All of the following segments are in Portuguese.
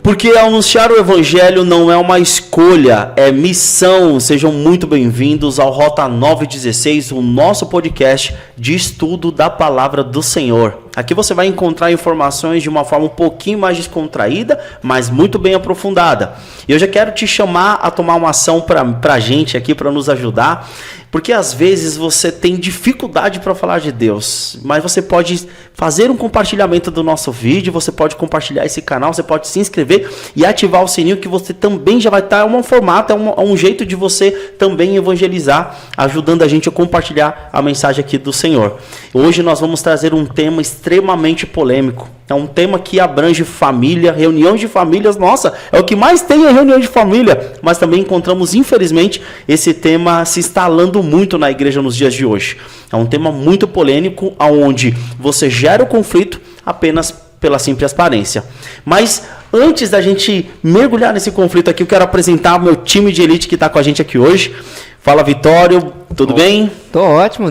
Porque anunciar o Evangelho não é uma escolha, é missão. Sejam muito bem-vindos ao Rota 916, o nosso podcast de estudo da Palavra do Senhor. Aqui você vai encontrar informações de uma forma um pouquinho mais descontraída, mas muito bem aprofundada. E eu já quero te chamar a tomar uma ação para a gente aqui, para nos ajudar, porque às vezes você tem dificuldade para falar de Deus, mas você pode fazer um compartilhamento do nosso vídeo, você pode compartilhar esse canal, você pode se inscrever e ativar o sininho, que você também já vai estar, é um formato, é um jeito de você também evangelizar, ajudando a gente a compartilhar a mensagem aqui do Senhor. Hoje nós vamos trazer um tema extremamente polêmico. É um tema que abrange família, reuniões de famílias. Nossa, é o que mais tem a reunião de família. Mas também encontramos, infelizmente, esse tema se instalando muito na igreja nos dias de hoje. É um tema muito polêmico, onde você gera o conflito apenas pela simples aparência. Mas antes da gente mergulhar nesse conflito aqui, eu quero apresentar o meu time de elite que está com a gente aqui hoje. Fala, Vitório, tudo bem? Tô ótimo,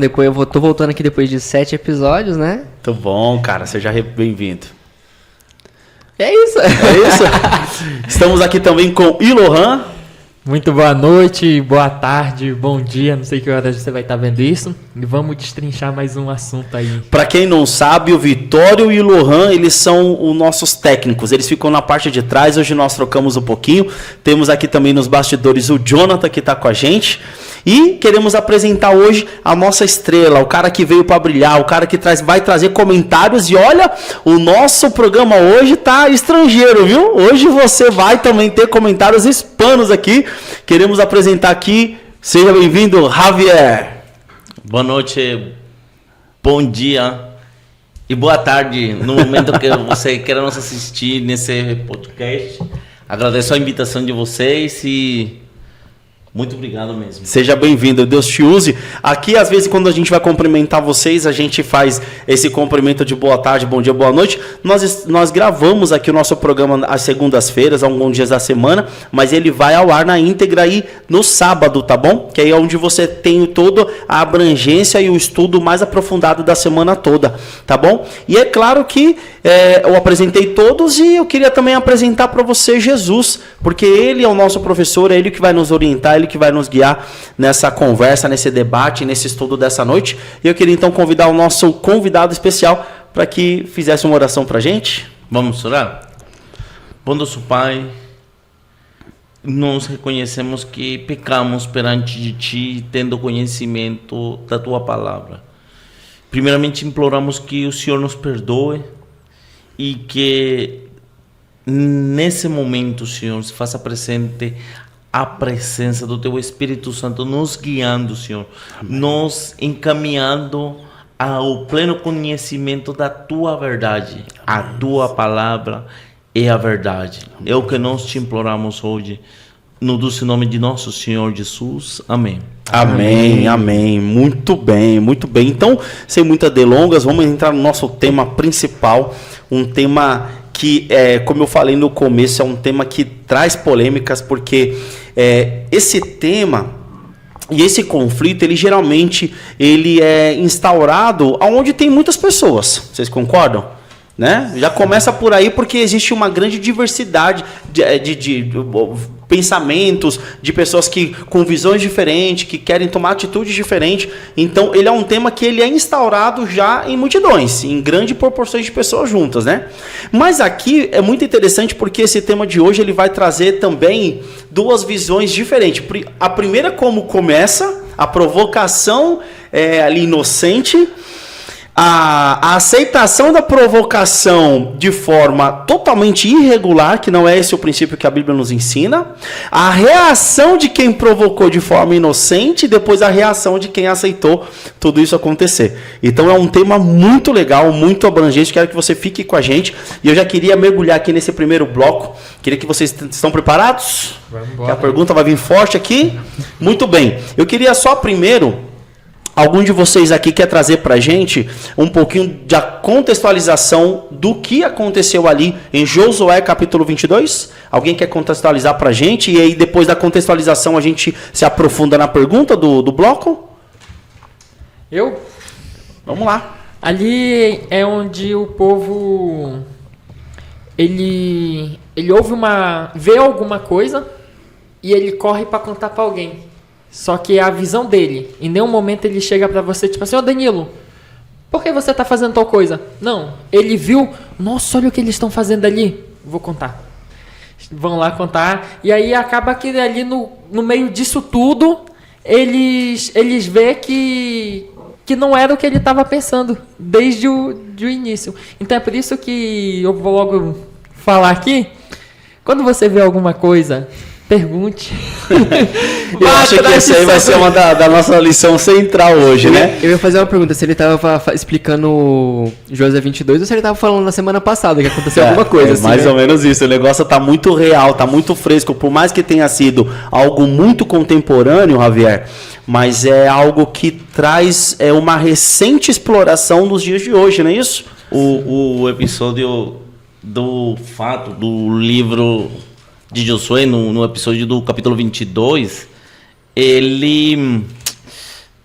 tô voltando aqui depois de 7 episódios, né? Muito bom, cara, seja bem-vindo. É isso. Estamos aqui também com Ilohan. Muito boa noite, boa tarde, bom dia, não sei que horas você vai estar vendo isso. E vamos destrinchar mais um assunto aí. Para quem não sabe, o Vitório e o Lohan, eles são os nossos técnicos. Eles ficam na parte de trás, hoje nós trocamos um pouquinho. Temos aqui também nos bastidores o Jonathan, que está com a gente. E queremos apresentar hoje a nossa estrela, o cara que veio para brilhar, o cara que vai trazer comentários. E olha, o nosso programa hoje está estrangeiro, viu? Hoje você vai também ter comentários hispanos aqui. Queremos apresentar aqui, seja bem-vindo, Javier. Boa noite, bom dia e boa tarde no momento que você queira nos assistir nesse podcast. Agradeço a invitação de vocês e muito obrigado mesmo. Seja bem-vindo, Deus te use. Aqui, às vezes, quando a gente vai cumprimentar vocês, a gente faz esse cumprimento de boa tarde, bom dia, boa noite. Nós gravamos aqui o nosso programa às segundas-feiras, alguns dias da semana, mas ele vai ao ar na íntegra aí no sábado, tá bom? Que aí é onde você tem toda a abrangência e o estudo mais aprofundado da semana toda, tá bom? E é claro que eu apresentei todos e eu queria também apresentar para você Jesus, porque ele é o nosso professor, é ele que vai nos orientar, ele que vai nos guiar nessa conversa, nesse debate, nesse estudo dessa noite. E eu queria então convidar o nosso convidado especial para que fizesse uma oração para a gente. Vamos orar? Bom nosso Pai, nós reconhecemos que pecamos perante de Ti, tendo conhecimento da Tua Palavra. Primeiramente imploramos que o Senhor nos perdoe e que nesse momento, Senhor, se faça presente a presença do Teu Espírito Santo nos guiando, Senhor, amém, nos encaminhando ao pleno conhecimento da Tua verdade. Amém. A Tua Palavra é a verdade. Amém. É o que nós te imploramos hoje, no doce nome de nosso Senhor Jesus. Amém. Amém, amém. Muito bem, muito bem. Então, sem muitas delongas, vamos entrar no nosso tema principal, um tema que, como eu falei no começo, é um tema que traz polêmicas, porque esse tema e esse conflito, ele geralmente é instaurado onde tem muitas pessoas. Vocês concordam? Né? Já começa por aí, porque existe uma grande diversidade de pensamentos, de pessoas com visões diferentes, que querem tomar atitudes diferentes. Então, ele é um tema que ele é instaurado já em multidões, em grandes proporções de pessoas juntas, né? Mas aqui é muito interessante, porque esse tema de hoje ele vai trazer também duas visões diferentes. A primeira, como começa, a provocação ali inocente, a aceitação da provocação de forma totalmente irregular, que não é esse o princípio que a Bíblia nos ensina, a reação de quem provocou de forma inocente e depois a reação de quem aceitou tudo isso acontecer. Então é um tema muito legal, muito abrangente, quero que você fique com a gente, e eu já queria mergulhar aqui nesse primeiro bloco. Queria que vocês estão preparados? Vamos embora. A pergunta vai vir forte aqui. Muito bem, eu queria só primeiro... Algum de vocês aqui quer trazer para a gente um pouquinho da contextualização do que aconteceu ali em Josué capítulo 22? Alguém quer contextualizar para a gente? E aí depois da contextualização a gente se aprofunda na pergunta do bloco? Eu? Vamos lá. Ali é onde o povo ele vê alguma coisa e ele corre para contar para alguém. Só que é a visão dele. Em nenhum momento ele chega para você tipo assim: ô Danilo, por que você tá fazendo tal coisa? Não, ele viu, nossa, olha o que eles estão fazendo ali. Vou contar. Vão lá contar. E aí acaba que ali no meio disso tudo, eles vê que não era o que ele estava pensando desde o início. Então é por isso que eu vou logo falar aqui. Quando você vê alguma coisa, pergunte. Eu acho que essa aí vai ser uma da nossa lição central hoje, né? Eu ia fazer uma pergunta, se ele estava explicando Josué 22 ou se ele estava falando na semana passada que aconteceu alguma coisa. Assim, mais né? ou menos isso. O negócio tá muito real, tá muito fresco. Por mais que tenha sido algo muito contemporâneo, Javier, mas é algo que traz uma recente exploração nos dias de hoje, não é isso? O episódio do fato do livro de Josué, no episódio do capítulo 22, ele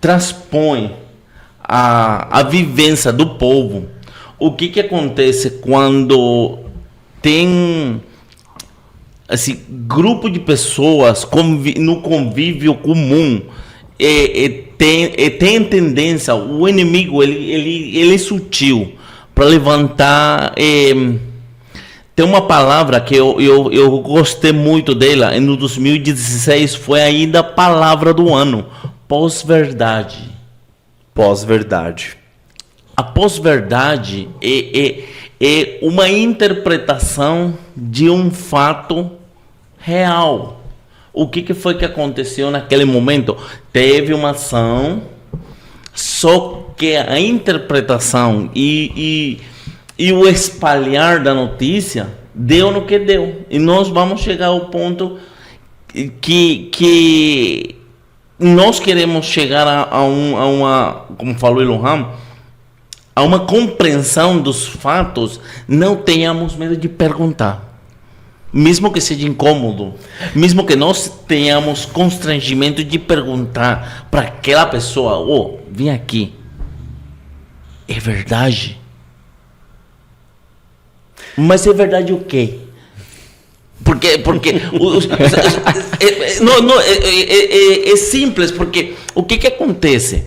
transpõe a vivência do povo. O que acontece quando tem assim, grupo de pessoas no convívio comum, tem tendência, o inimigo ele é sutil para levantar. Tem uma palavra que eu gostei muito dela, no 2016 foi ainda a palavra do ano: pós-verdade. Pós-verdade. A pós-verdade é uma interpretação de um fato real. O que foi que aconteceu naquele momento? Teve uma ação, só que a interpretação e o espalhar da notícia deu no que deu. E nós vamos chegar ao ponto que nós queremos chegar a uma, como falou Elohim, a uma compreensão dos fatos. Não tenhamos medo de perguntar. Mesmo que seja incômodo, mesmo que nós tenhamos constrangimento de perguntar para aquela pessoa: vem aqui, é verdade? Mas é verdade o quê? Porque é simples, porque o que acontece?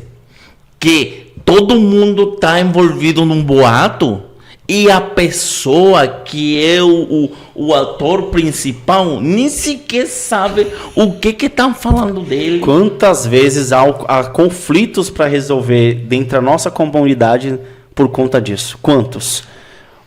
Que todo mundo está envolvido num boato e a pessoa que é o ator principal nem sequer sabe o que estão falando dele. Quantas vezes há conflitos para resolver dentro da nossa comunidade por conta disso? Quantos?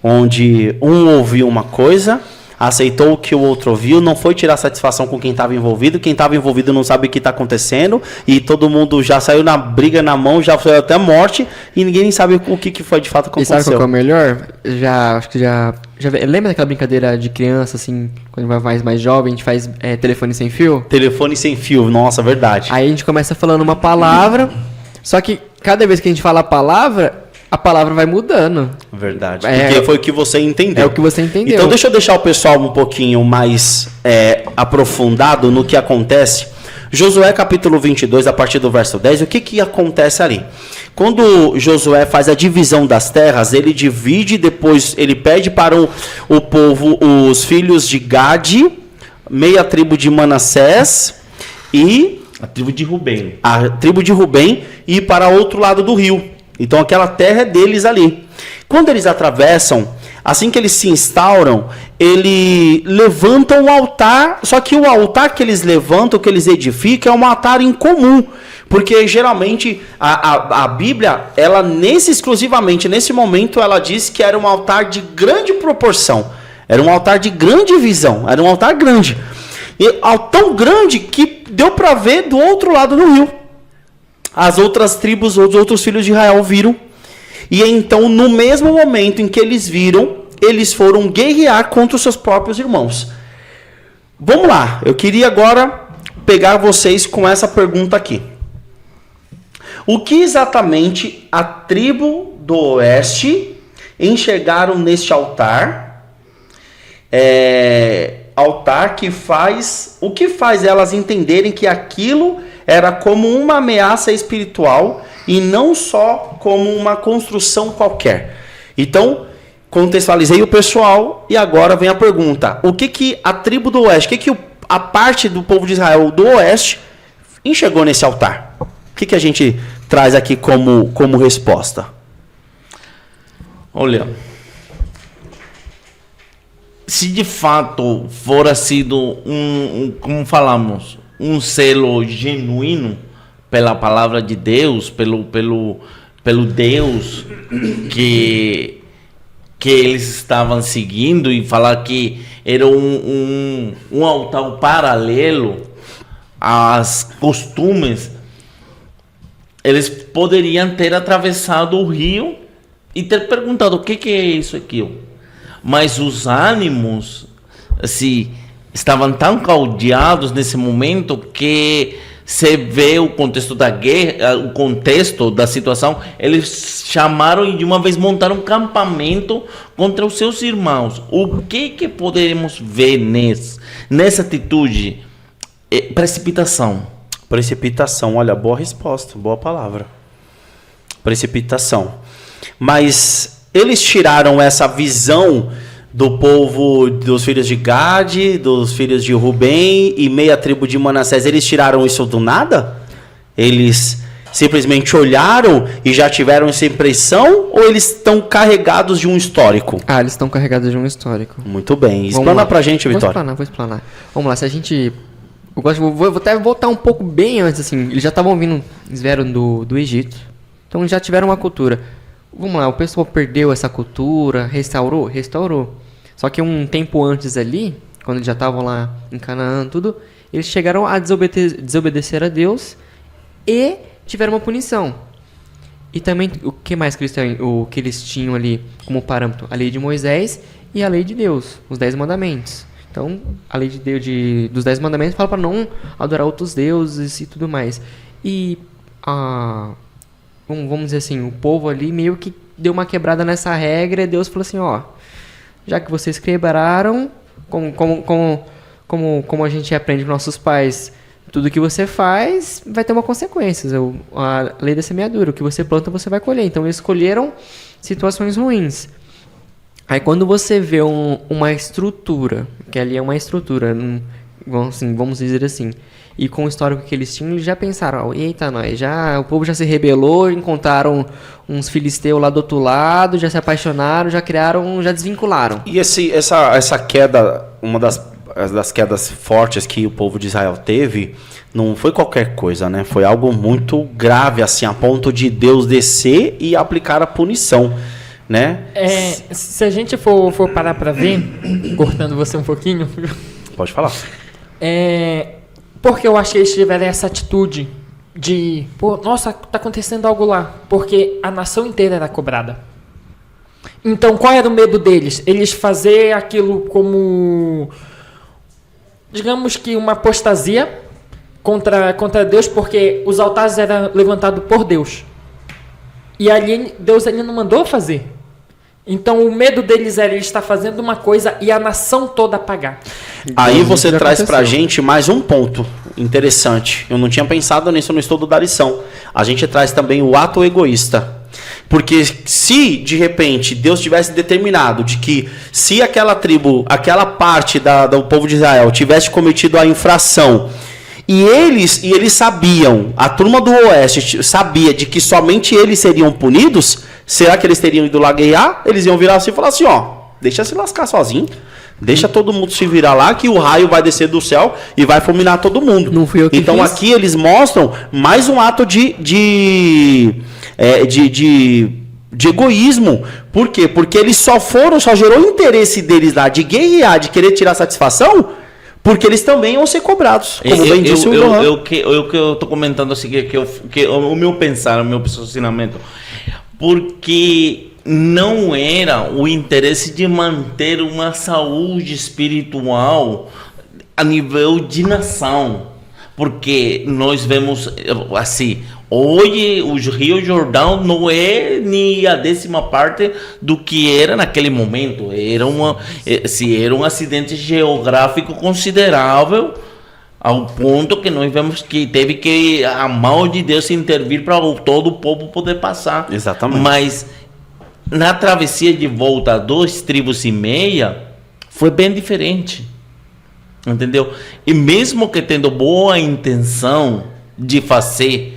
Onde um ouviu uma coisa, aceitou o que o outro ouviu, não foi tirar satisfação com quem estava envolvido não sabe o que está acontecendo, e todo mundo já saiu na briga na mão, já foi até morte, e ninguém nem sabe o que foi de fato que aconteceu. E sabe qual que é o melhor? Acho que já lembra daquela brincadeira de criança, assim, quando vai mais jovem, a gente faz telefone sem fio? Telefone sem fio, nossa, verdade. Aí a gente começa falando uma palavra, só que cada vez que a gente fala a palavra vai mudando. Verdade. Porque foi o que você entendeu. É o que você entendeu. Então deixa eu deixar o pessoal um pouquinho mais aprofundado no que acontece. Josué capítulo 22, a partir do verso 10, o que acontece ali? Quando Josué faz a divisão das terras, ele divide, depois ele pede para o povo, os filhos de Gade, meia tribo de Manassés e a tribo de Rubem. A tribo de Rubem, e para outro lado do rio. Então aquela terra é deles ali. Quando eles atravessam, assim que eles se instauram, eles levantam um altar, só que o altar que eles levantam, que eles edificam, é um altar incomum. Porque geralmente a Bíblia, ela exclusivamente nesse momento, ela diz que era um altar de grande proporção. Era um altar de grande visão, era um altar grande. E tão grande que deu para ver do outro lado do rio. As outras tribos, os outros filhos de Israel viram. E então, no mesmo momento em que eles viram, eles foram guerrear contra os seus próprios irmãos. Vamos lá, eu queria agora pegar vocês com essa pergunta aqui. O que exatamente a tribo do oeste enxergaram neste altar? Altar que faz... O que faz elas entenderem que aquilo era como uma ameaça espiritual e não só como uma construção qualquer. Então, contextualizei o pessoal e agora vem a pergunta. O que a tribo do oeste, o que a parte do povo de Israel do oeste enxergou nesse altar? O que a gente traz aqui como resposta? Olha, se de fato fora sido como falamos, um selo genuíno pela palavra de Deus, pelo Deus que eles estavam seguindo, e falar que era um altar paralelo às costumes, eles poderiam ter atravessado o rio e ter perguntado o que é isso aqui. Mas os ânimos assim, estavam tão caldeados nesse momento que você vê o contexto da guerra, o contexto da situação. Eles chamaram e de uma vez montaram um campamento contra os seus irmãos. O que poderemos ver nessa atitude? Precipitação. Precipitação, olha, boa resposta, boa palavra. Precipitação. Mas eles tiraram essa visão do povo dos filhos de Gade, dos filhos de Rubem e meia tribo de Manassés. Eles tiraram isso do nada? Eles simplesmente olharam e já tiveram essa impressão? Ou eles estão carregados de um histórico? Eles estão carregados de um histórico. Muito bem. Explana pra gente, Vitória. Vou explanar. Vamos lá, se a gente... Vou até voltar um pouco bem antes, assim. Eles já estavam vindo, eles vieram do Egito. Então já tiveram uma cultura. Vamos lá, o pessoal perdeu essa cultura, restaurou. Só que um tempo antes ali, quando eles já estavam lá em Canaã, tudo, eles chegaram a desobedecer a Deus e tiveram uma punição. E também, o que mais que eles tinham ali como parâmetro? A lei de Moisés e a lei de Deus, os 10 mandamentos. Então, a lei de Deus, dos 10 mandamentos fala para não adorar outros deuses e tudo mais. E, vamos dizer assim, o povo ali meio que deu uma quebrada nessa regra e Deus falou assim, já que vocês quebraram, como a gente aprende com nossos pais, tudo que você faz vai ter uma consequência. A lei da semeadura, o que você planta você vai colher. Então eles escolheram situações ruins. Aí quando você vê uma estrutura, que ali é uma estrutura, vamos dizer assim, e com o histórico que eles tinham, eles já pensaram, eita, o povo já se rebelou, encontraram uns filisteus lá do outro lado, já se apaixonaram, já desvincularam. E essa queda, uma das quedas fortes que o povo de Israel teve, não foi qualquer coisa, né? Foi algo muito grave, assim, a ponto de Deus descer e aplicar a punição, né? Se a gente for parar para ver, cortando você um pouquinho... Pode falar. Porque eu acho que eles tiveram essa atitude de... nossa, tá acontecendo algo lá. Porque a nação inteira era cobrada. Então, qual era o medo deles? Eles fazer aquilo como... digamos que uma apostasia contra Deus, porque os altares eram levantados por Deus. E ali, Deus não mandou fazer. Então, o medo deles era ele estar fazendo uma coisa e a nação toda pagar. Aí você traz pra gente mais um ponto interessante. Eu não tinha pensado nisso no estudo da lição. A gente traz também o ato egoísta. Porque se, de repente, Deus tivesse determinado de que se aquela tribo, aquela parte do povo de Israel tivesse cometido a infração, e eles sabiam, a turma do oeste sabia de que somente eles seriam punidos, será que eles teriam ido lá guerrear? Eles iam virar assim e falar assim, deixa se lascar sozinho. Deixa todo mundo se virar lá, que o raio vai descer do céu e vai fulminar todo mundo. Não fui eu que então fiz. Aqui eles mostram mais um ato de egoísmo. Por quê? Porque eles só gerou o interesse deles lá de guerrear, de querer tirar satisfação, porque eles também iam ser cobrados. Como bem disse o Johan. O que eu tô comentando assim, que o meu pensar, o meu posicionamento, porque não era o interesse de manter uma saúde espiritual a nível de nação. Porque nós vemos assim, hoje o Rio Jordão não é nem a 10ª parte do que era naquele momento. Era um acidente geográfico considerável Ao ponto que nós vemos que teve que a mão de Deus intervir para todo o povo poder passar. Exatamente. Mas na travessia de volta a 2,5 tribos foi bem diferente. Entendeu? E mesmo que tendo boa intenção de fazer,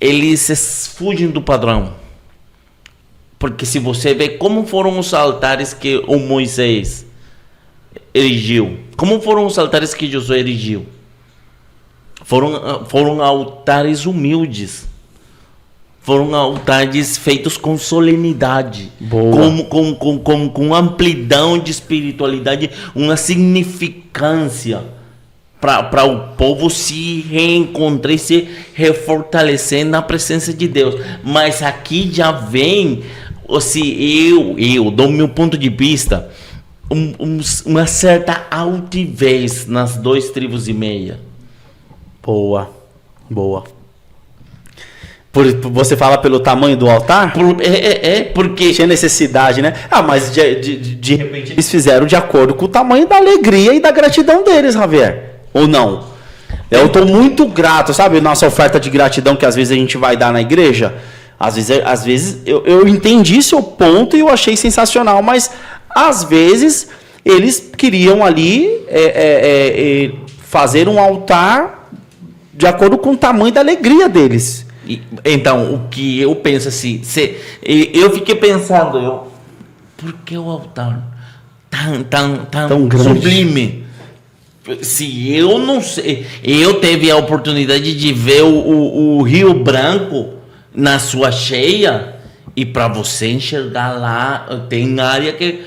eles fugem do padrão. Porque se você vê como foram os altares que o Moisés erigiu, como foram os altares que Josué erigiu, foram altares humildes, foram altares feitos com solenidade, com amplidão de espiritualidade, uma significância para o povo se reencontrar e se refortalecer na presença de Deus. Mas aqui já vem, eu do meu ponto de vista, uma certa altivez nas 2,5 tribos. Boa. Você fala pelo tamanho do altar? Porque tinha necessidade, né? Mas de repente eles fizeram de acordo com o tamanho da alegria e da gratidão deles, Javier. Ou não? Eu estou muito grato, sabe? Nossa oferta de gratidão que às vezes a gente vai dar na igreja. Às vezes eu entendi seu ponto e eu achei sensacional, mas às vezes eles queriam ali fazer um altar de acordo com o tamanho da alegria deles. Então, o que eu penso assim, eu fiquei pensando, por que o altar tão grande, sublime? Se eu não sei, eu tive a oportunidade de ver o Rio Branco na sua cheia, e para você enxergar lá, tem área que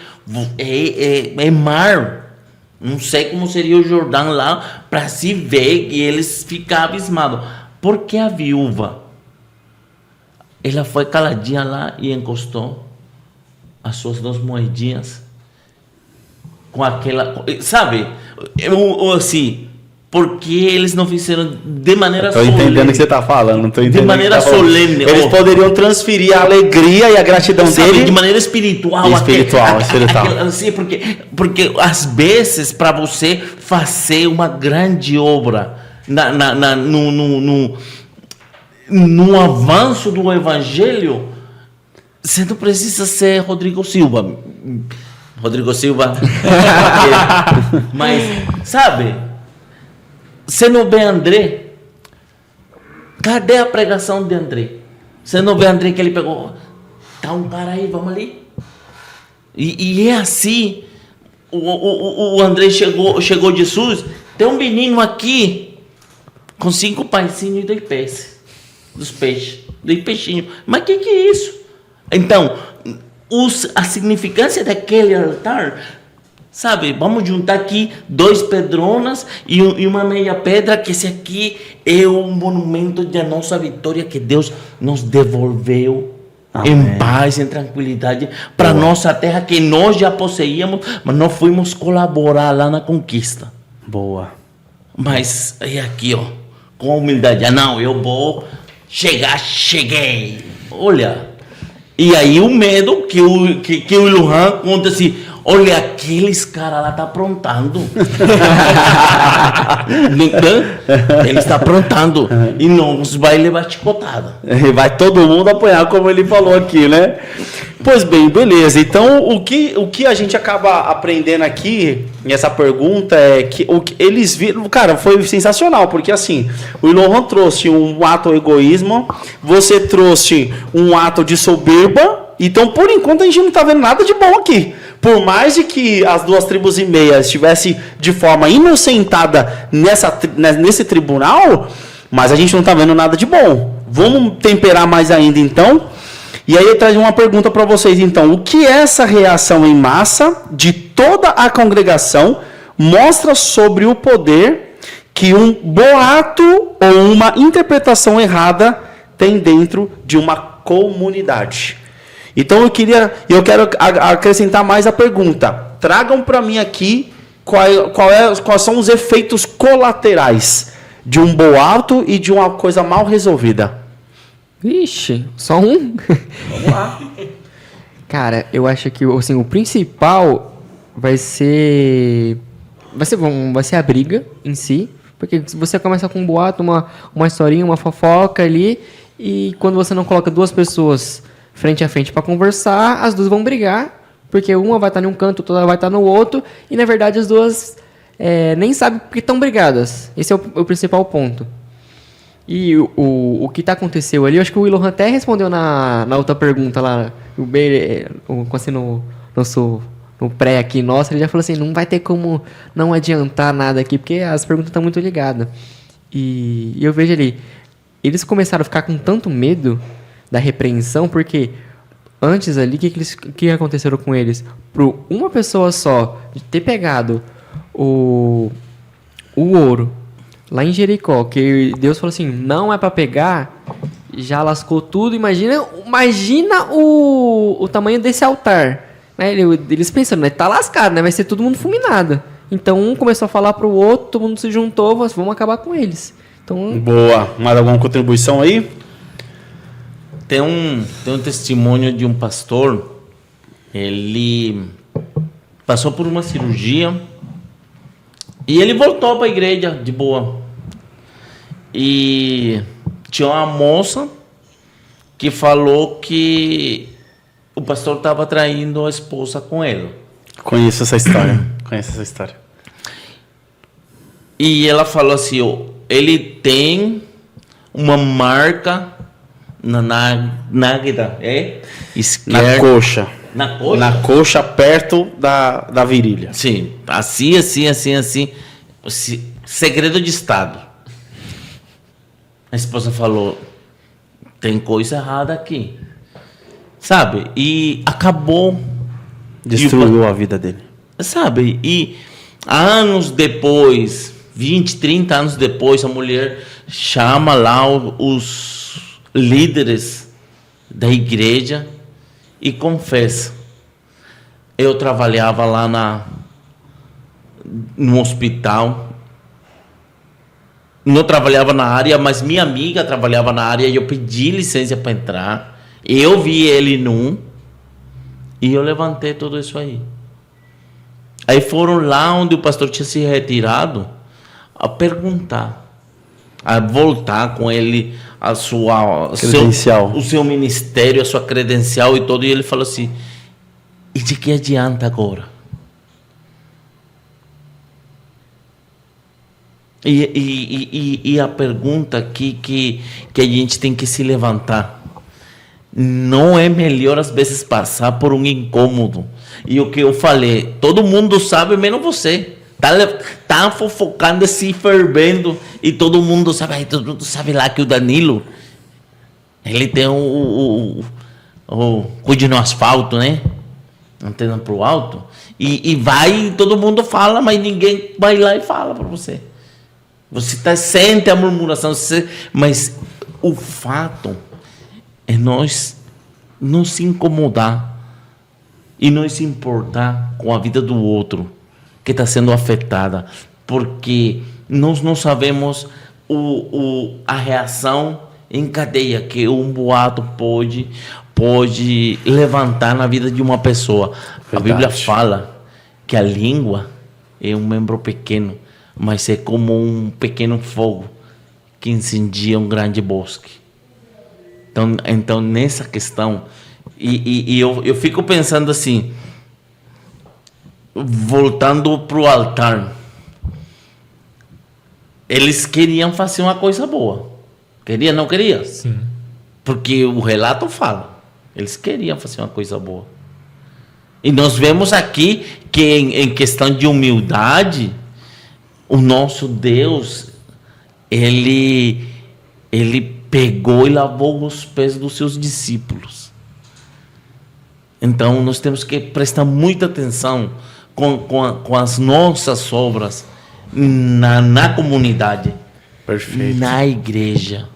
é mar. Não sei como seria o Jordão lá para se ver, e eles ficavam abismados. Porque a viúva, ela foi caladinha lá e encostou as suas 2 moedinhas com aquela, sabe? Assim, porque eles não fizeram de maneira solene. Estou entendendo o que você está falando, não estou entendendo. De maneira solene. Eles poderiam transferir a alegria e a gratidão dele de maneira espiritual. Espiritual. Assim, porque às vezes, para você fazer uma grande obra no avanço do evangelho, você não precisa ser Rodrigo Silva. Mas, sabe, você não vê André? Cadê a pregação de André? Você não vê André que ele pegou? Tá um cara aí, vamos ali. E é assim. O André chegou Jesus. Tem um menino aqui com 5 pãezinhos e 2 peixes. Dos peixes. 2 peixinhos. Mas que é isso? Então, a significância daquele altar, sabe? Vamos juntar aqui 2 pedronas e uma meia pedra, que esse aqui é o monumento da nossa vitória que Deus nos devolveu. Amém. Em paz, em tranquilidade, para nossa terra que nós já possuíamos, mas nós fomos colaborar lá na conquista. Boa. Mas é aqui, com a humildade. Não, eu vou cheguei. Olha. E aí o medo que o Lujan conta assim, olha, aqueles caras lá tá aprontando. Ele está aprontando. E não vai levar chicotada. Vai todo mundo apanhar, como ele falou aqui, né? Pois bem, beleza. Então, o que a gente acaba aprendendo aqui, nessa pergunta, é que eles viram... Cara, foi sensacional, porque assim, o Lohan trouxe um ato de egoísmo, você trouxe um ato de soberba, então, por enquanto, a gente não tá vendo nada de bom aqui. Por mais de que as 2,5 tribos estivessem de forma inocentada nesse tribunal, mas a gente não tá vendo nada de bom. Vamos temperar mais ainda, então... E aí eu trago uma pergunta para vocês, então. O que essa reação em massa de toda a congregação mostra sobre o poder que um boato ou uma interpretação errada tem dentro de uma comunidade? Então eu quero acrescentar mais a pergunta. Tragam para mim aqui quais são os efeitos colaterais de um boato e de uma coisa mal resolvida. Vixe, só um? Vamos lá. Cara, eu acho que assim, o principal vai ser vai ser a briga em si, porque você começa com um boato, uma historinha, uma fofoca ali, e quando você não coloca duas pessoas frente a frente para conversar, as duas vão brigar, porque uma vai estar em um canto, outra vai estar no outro, e na verdade as duas nem sabem porque estão brigadas. Esse é o principal ponto. E o que aconteceu ali, eu acho que o Willow até respondeu na outra pergunta lá, assim, no pré aqui, nossa, ele já falou assim, não vai ter como não adiantar nada aqui, porque as perguntas estão muito ligadas. E eu vejo ali, eles começaram a ficar com tanto medo da repreensão, porque antes ali, o que aconteceu com eles? Por uma pessoa só de ter pegado o ouro lá em Jericó, que Deus falou assim, não é para pegar, já lascou tudo. Imagina o tamanho desse altar. Né? Eles pensando, né? Tá lascado, né? Vai ser todo mundo fulminado. Então um começou a falar pro outro, todo mundo se juntou, vamos acabar com eles. Então, boa. Mais alguma contribuição aí? Tem um testemunho de um pastor, ele passou por uma cirurgia e ele voltou para a igreja de boa. E tinha uma moça que falou que o pastor estava traindo a esposa com ele. Conheço essa história. E ela falou assim, ele tem uma marca na nágueda, esquerda. Na coxa. Na coxa? Na coxa, perto da virilha. Sim, assim. Segredo de Estado. A esposa falou, tem coisa errada aqui. Sabe? E acabou. Destruiu a vida dele. Sabe? E anos depois, 20, 30 anos depois, a mulher chama lá os líderes da igreja e confessa. Eu trabalhava lá no hospital. Não trabalhava na área, mas minha amiga trabalhava na área e eu pedi licença para entrar. Eu vi ele e eu levantei tudo isso aí. Aí foram lá onde o pastor tinha se retirado a perguntar, a voltar com ele a sua credencial, o seu ministério, a sua credencial e todo. E ele falou assim: e de que adianta agora? E a pergunta que a gente tem que se levantar: não é melhor às vezes passar por um incômodo? E o que eu falei, todo mundo sabe, menos você. Tá fofocando, se fervendo, e todo mundo sabe. Aí todo mundo sabe lá que o Danilo, ele tem o cuide no asfalto, né? Antena pro alto. E vai, todo mundo fala, mas ninguém vai lá e fala para você. Você sente a murmuração, mas o fato é nós não se incomodar e não se importar com a vida do outro que está sendo afetada, porque nós não sabemos a reação em cadeia que um boato pode levantar na vida de uma pessoa. Verdade. A Bíblia fala que a língua é um membro pequeno, mas é como um pequeno fogo que incendia um grande bosque. Então nessa questão, eu fico pensando assim, voltando para o altar, eles queriam fazer uma coisa boa. Queria, não queria? Sim. Porque o relato fala, eles queriam fazer uma coisa boa. E nós vemos aqui que em questão de humildade, o nosso Deus, ele pegou e lavou os pés dos seus discípulos. Então nós temos que prestar muita atenção com as nossas obras na comunidade. Perfeito. Na igreja,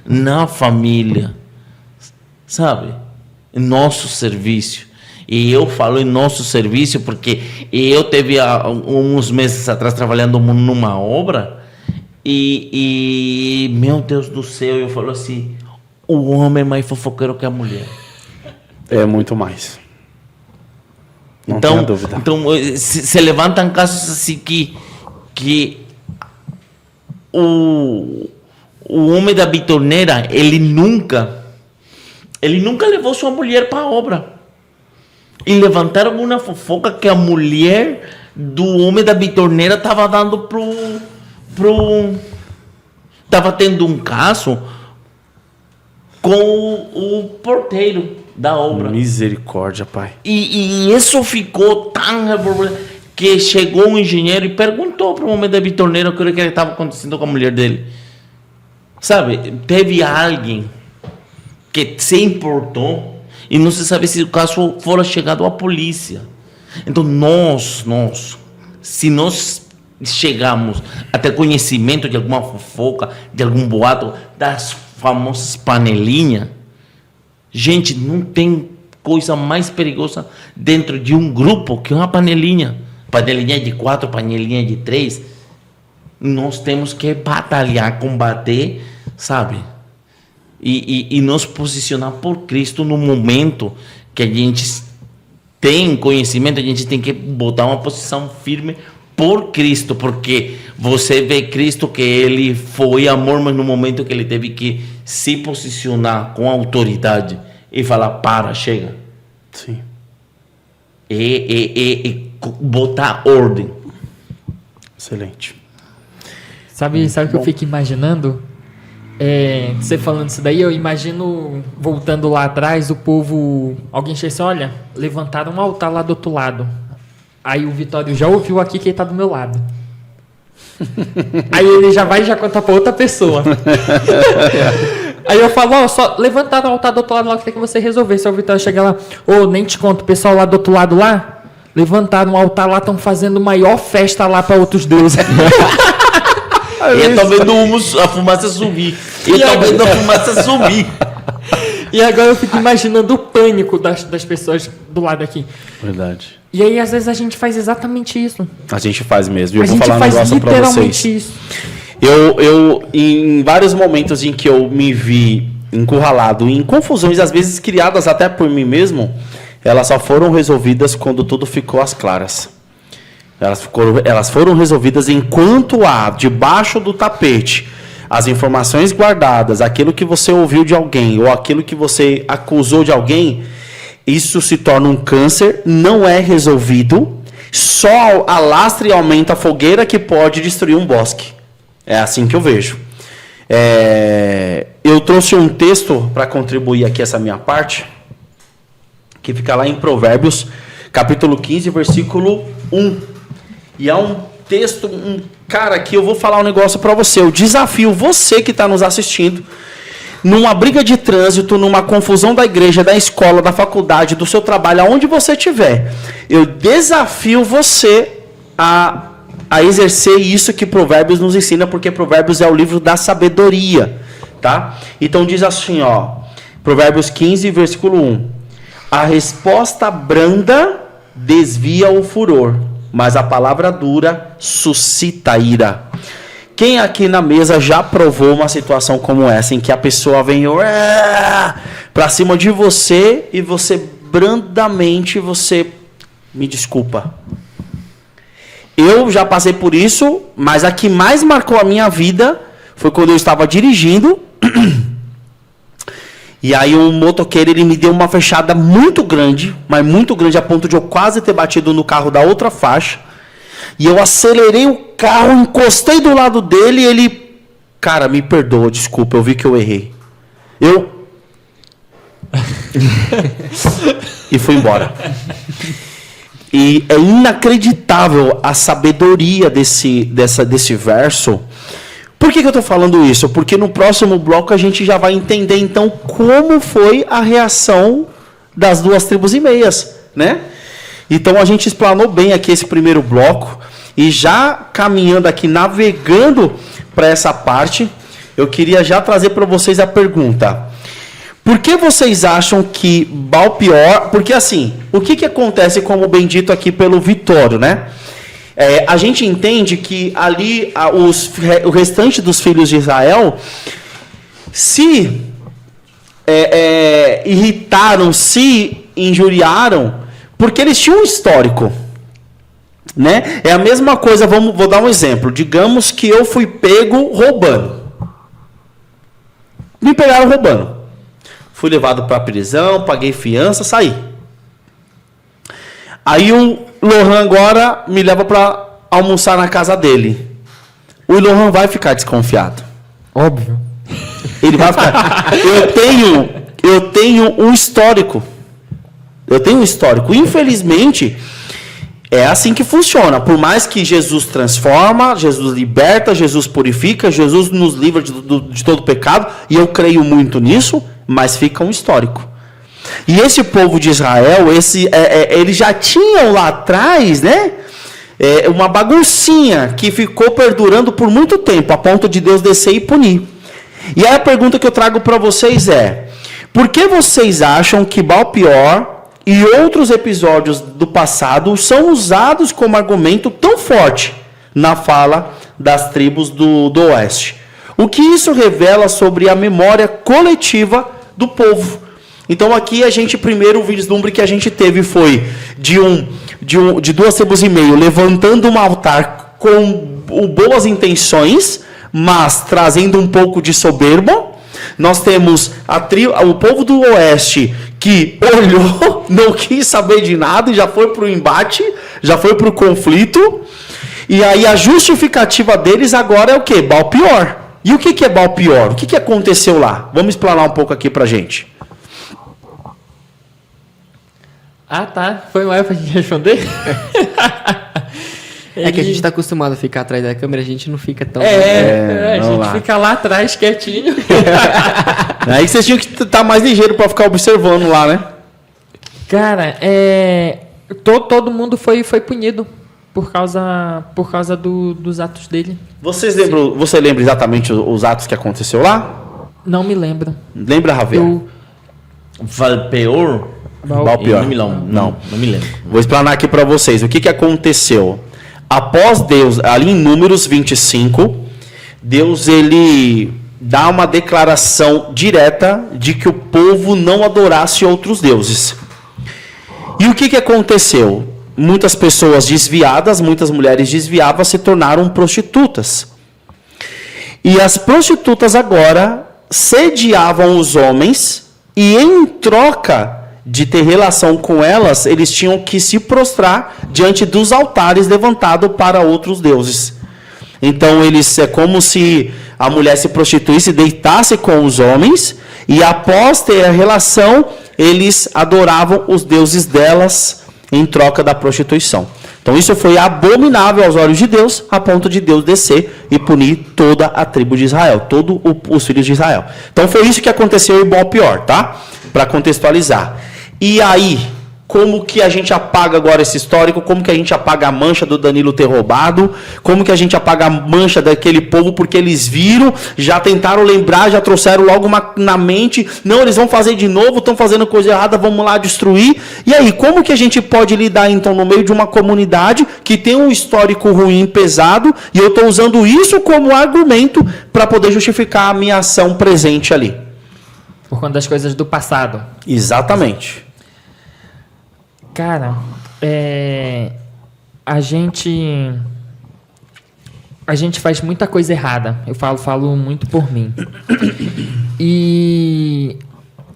na família, sabe? Em nosso serviço. E eu falo em nosso serviço porque eu teve uns meses atrás trabalhando numa obra e meu Deus do céu, eu falo assim, o homem é mais fofoqueiro que a mulher. É muito mais. Não tenha dúvida. Então se levantam casos assim que o homem da bitoneira, ele nunca levou sua mulher para a obra. E levantaram uma fofoca que a mulher do homem da bitoneira estava dando estava tendo um caso com o porteiro da obra. Misericórdia, pai. E isso ficou tão que chegou um engenheiro e perguntou para o homem da bitoneira o que estava acontecendo com a mulher dele. Sabe, teve alguém que se importou e não se sabe se o caso fora chegado à polícia. Então se nós chegamos a ter conhecimento de alguma fofoca, de algum boato, das famosas panelinhas, gente, não tem coisa mais perigosa dentro de um grupo que uma panelinha. Panelinha de 4, panelinha de 3. Nós temos que batalhar, combater, sabe? E nos posicionar por Cristo no momento que a gente tem conhecimento, a gente tem que botar uma posição firme por Cristo, porque você vê Cristo que ele foi amor, mas no momento que ele teve que se posicionar com autoridade e falar, chega. Sim. E botar ordem. Excelente. Sabe o que eu fico imaginando? Você falando isso daí, eu imagino, voltando lá atrás, o povo... Alguém chega assim, olha, levantaram um altar lá do outro lado. Aí o Vitório já ouviu aqui que ele tá do meu lado. Aí ele já vai e já conta pra outra pessoa. Aí eu falo, só levantaram o altar do outro lado lá que tem que você resolver. Se o Vitório chegar lá, nem te conto, o pessoal lá do outro lado lá, levantaram um altar lá, estão fazendo maior festa lá pra outros deuses. E eu tô vendo a fumaça subir. E agora eu fico imaginando o pânico das pessoas do lado aqui. Verdade. E aí, às vezes, a gente faz exatamente isso. A gente faz mesmo. A gente faz literalmente isso. Eu, em vários momentos em que eu me vi encurralado em confusões, às vezes criadas até por mim mesmo, elas só foram resolvidas quando tudo ficou às claras. Elas foram resolvidas enquanto há debaixo do tapete as informações guardadas, aquilo que você ouviu de alguém ou aquilo que você acusou de alguém, isso se torna um câncer, não é resolvido, só alastra e aumenta a fogueira que pode destruir um bosque. É assim que eu vejo. Eu trouxe um texto para contribuir aqui essa minha parte, que fica lá em Provérbios, capítulo 15, versículo 1. E é um texto, cara, que eu vou falar um negócio para você. Eu desafio você que está nos assistindo, numa briga de trânsito, numa confusão da igreja, da escola, da faculdade, do seu trabalho, aonde você estiver. Eu desafio você a exercer isso que Provérbios nos ensina, porque Provérbios é o livro da sabedoria, tá? Então diz assim, Provérbios 15, versículo 1. A resposta branda desvia o furor, mas a palavra dura suscita ira. Quem aqui na mesa já provou uma situação como essa, em que a pessoa vem pra cima de você e você brandamente, me desculpa. Eu já passei por isso, mas a que mais marcou a minha vida foi quando eu estava dirigindo. E aí o motoqueiro, ele me deu uma fechada muito grande, mas muito grande, a ponto de eu quase ter batido no carro da outra faixa. E eu acelerei o carro, encostei do lado dele e ele... Cara, me perdoa, desculpa, eu vi que eu errei. E fui embora. E é inacreditável a sabedoria desse verso. Por que eu estou falando isso? Porque no próximo bloco a gente já vai entender, então, como foi a reação das 2,5 tribos, né? Então, a gente explanou bem aqui esse primeiro bloco. E já caminhando aqui, navegando para essa parte, eu queria já trazer para vocês a pergunta. Por que vocês acham que Balpior... Porque, assim, o que acontece, como bem dito aqui pelo Vitório, né? A gente entende que ali o restante dos filhos de Israel se irritaram, se injuriaram, porque eles tinham um histórico. Né? É a mesma coisa, vou dar um exemplo. Digamos que eu fui pego roubando. Me pegaram roubando. Fui levado para a prisão, paguei fiança, saí. Aí o Lohan agora me leva para almoçar na casa dele. O Lohan vai ficar desconfiado. Óbvio. Ele vai ficar. Eu tenho um histórico. Infelizmente, é assim que funciona. Por mais que Jesus transforma, Jesus liberta, Jesus purifica, Jesus nos livra de todo pecado, e eu creio muito nisso, mas fica um histórico. E esse povo de Israel, eles já tinham lá atrás, né? Uma baguncinha que ficou perdurando por muito tempo, a ponto de Deus descer e punir. E aí a pergunta que eu trago para vocês é: por que vocês acham que Baal-Peor e outros episódios do passado são usados como argumento tão forte na fala das tribos do oeste? O que isso revela sobre a memória coletiva do povo? Então aqui a gente, primeiro, o vislumbre que a gente teve foi de 2 tribos e meio levantando um altar com boas intenções, mas trazendo um pouco de soberba. Nós temos o povo do oeste que olhou, não quis saber de nada e já foi para o embate, já foi para o conflito. E aí a justificativa deles agora é o quê? Baal-Peor. E o que é Baal-Peor? O que aconteceu lá? Vamos explanar um pouco aqui pra gente. Ah, tá. Foi mal pra gente responder? É que a gente tá acostumado a ficar atrás da câmera, a gente não fica tão... a gente fica lá atrás, quietinho. Aí vocês tinham que estar mais ligeiro para ficar observando lá, né? Cara, todo mundo foi punido por causa dos atos dele. Você lembra exatamente os atos que aconteceu lá? Não me lembro. Lembra, Javier? Baal-Peor? Baal-Peor. Não me lembro. Vou explanar aqui para vocês o que aconteceu. Após Deus, ali em Números 25, Deus ele dá uma declaração direta de que o povo não adorasse outros deuses. E o que aconteceu? Muitas pessoas desviadas, muitas mulheres desviadas se tornaram prostitutas. E as prostitutas agora sediavam os homens e, em troca de ter relação com elas, eles tinham que se prostrar diante dos altares levantados para outros deuses. Então, é como se a mulher se prostituísse, deitasse com os homens, e após ter a relação, eles adoravam os deuses delas em troca da prostituição. Então, isso foi abominável aos olhos de Deus, a ponto de Deus descer e punir toda a tribo de Israel, todos os filhos de Israel. Então, foi isso que aconteceu em Baal-Peor, tá? Para contextualizar. E aí, como que a gente apaga agora esse histórico? Como que a gente apaga a mancha do Danilo ter roubado? Como que a gente apaga a mancha daquele povo? Porque eles viram, já tentaram lembrar, já trouxeram logo na mente. Não, eles vão fazer de novo, estão fazendo coisa errada, vamos lá destruir. E aí, como que a gente pode lidar então no meio de uma comunidade que tem um histórico ruim, pesado, e eu estou usando isso como argumento para poder justificar a minha ação presente ali? Por conta das coisas do passado. Exatamente. Cara, a gente faz muita coisa errada. Eu falo muito por mim. E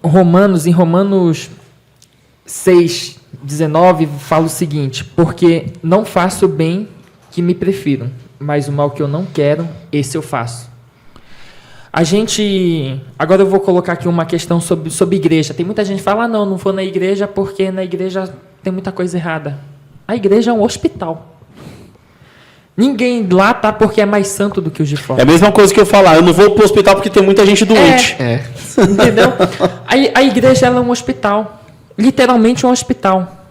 em Romanos 6:19 fala o seguinte: porque não faço o bem que me prefiro, mas o mal que eu não quero, esse eu faço. Agora eu vou colocar aqui uma questão sobre igreja. Tem muita gente que fala, não vou na igreja porque na igreja tem muita coisa errada. A igreja é um hospital. Ninguém lá tá porque é mais santo do que os de fora. É a mesma coisa que eu falar, eu não vou pro hospital porque tem muita gente doente. Entendeu? A igreja ela é um hospital. Literalmente um hospital.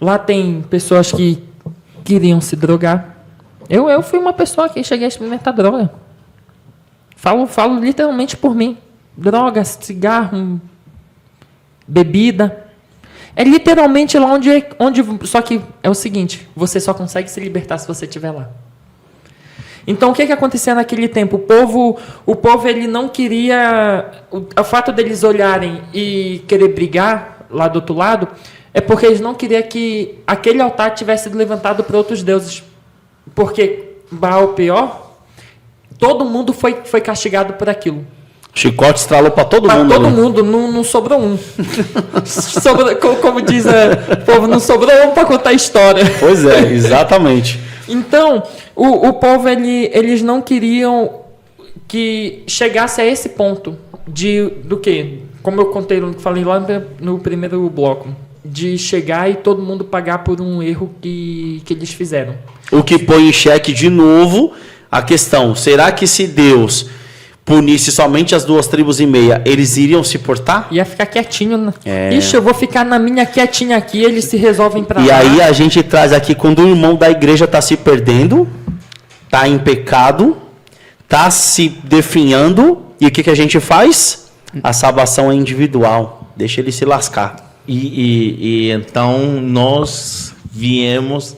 Lá tem pessoas que queriam se drogar. Eu fui uma pessoa que cheguei a experimentar droga. Falo literalmente por mim. Droga, cigarro, bebida. É literalmente lá onde... Só que é o seguinte, você só consegue se libertar se você estiver lá. Então, o que acontecia naquele tempo? O povo ele não queria... O fato deles olharem e querer brigar lá do outro lado, é porque eles não queriam que aquele altar tivesse sido levantado para outros deuses. Porque Baal Peor, todo mundo foi castigado por aquilo. Chicote estralou para todo mundo. Para todo mundo, não sobrou um. Como diz o povo, não sobrou um para contar a história. Pois é, exatamente. Então, o povo, eles não queriam que chegasse a esse ponto do quê? Como eu falei lá no primeiro bloco, de chegar e todo mundo pagar por um erro que eles fizeram. O que põe em xeque de novo a questão, será que se Deus punisse somente as 2 tribos e meia, eles iriam se portar? Ia ficar quietinho, né? Ixi, eu vou ficar na minha quietinha aqui, eles se resolvem pra lá. E aí a gente traz aqui, quando o irmão da igreja está se perdendo, está em pecado, está se definhando, e o que a gente faz? A salvação é individual, deixa ele se lascar. E então nós viemos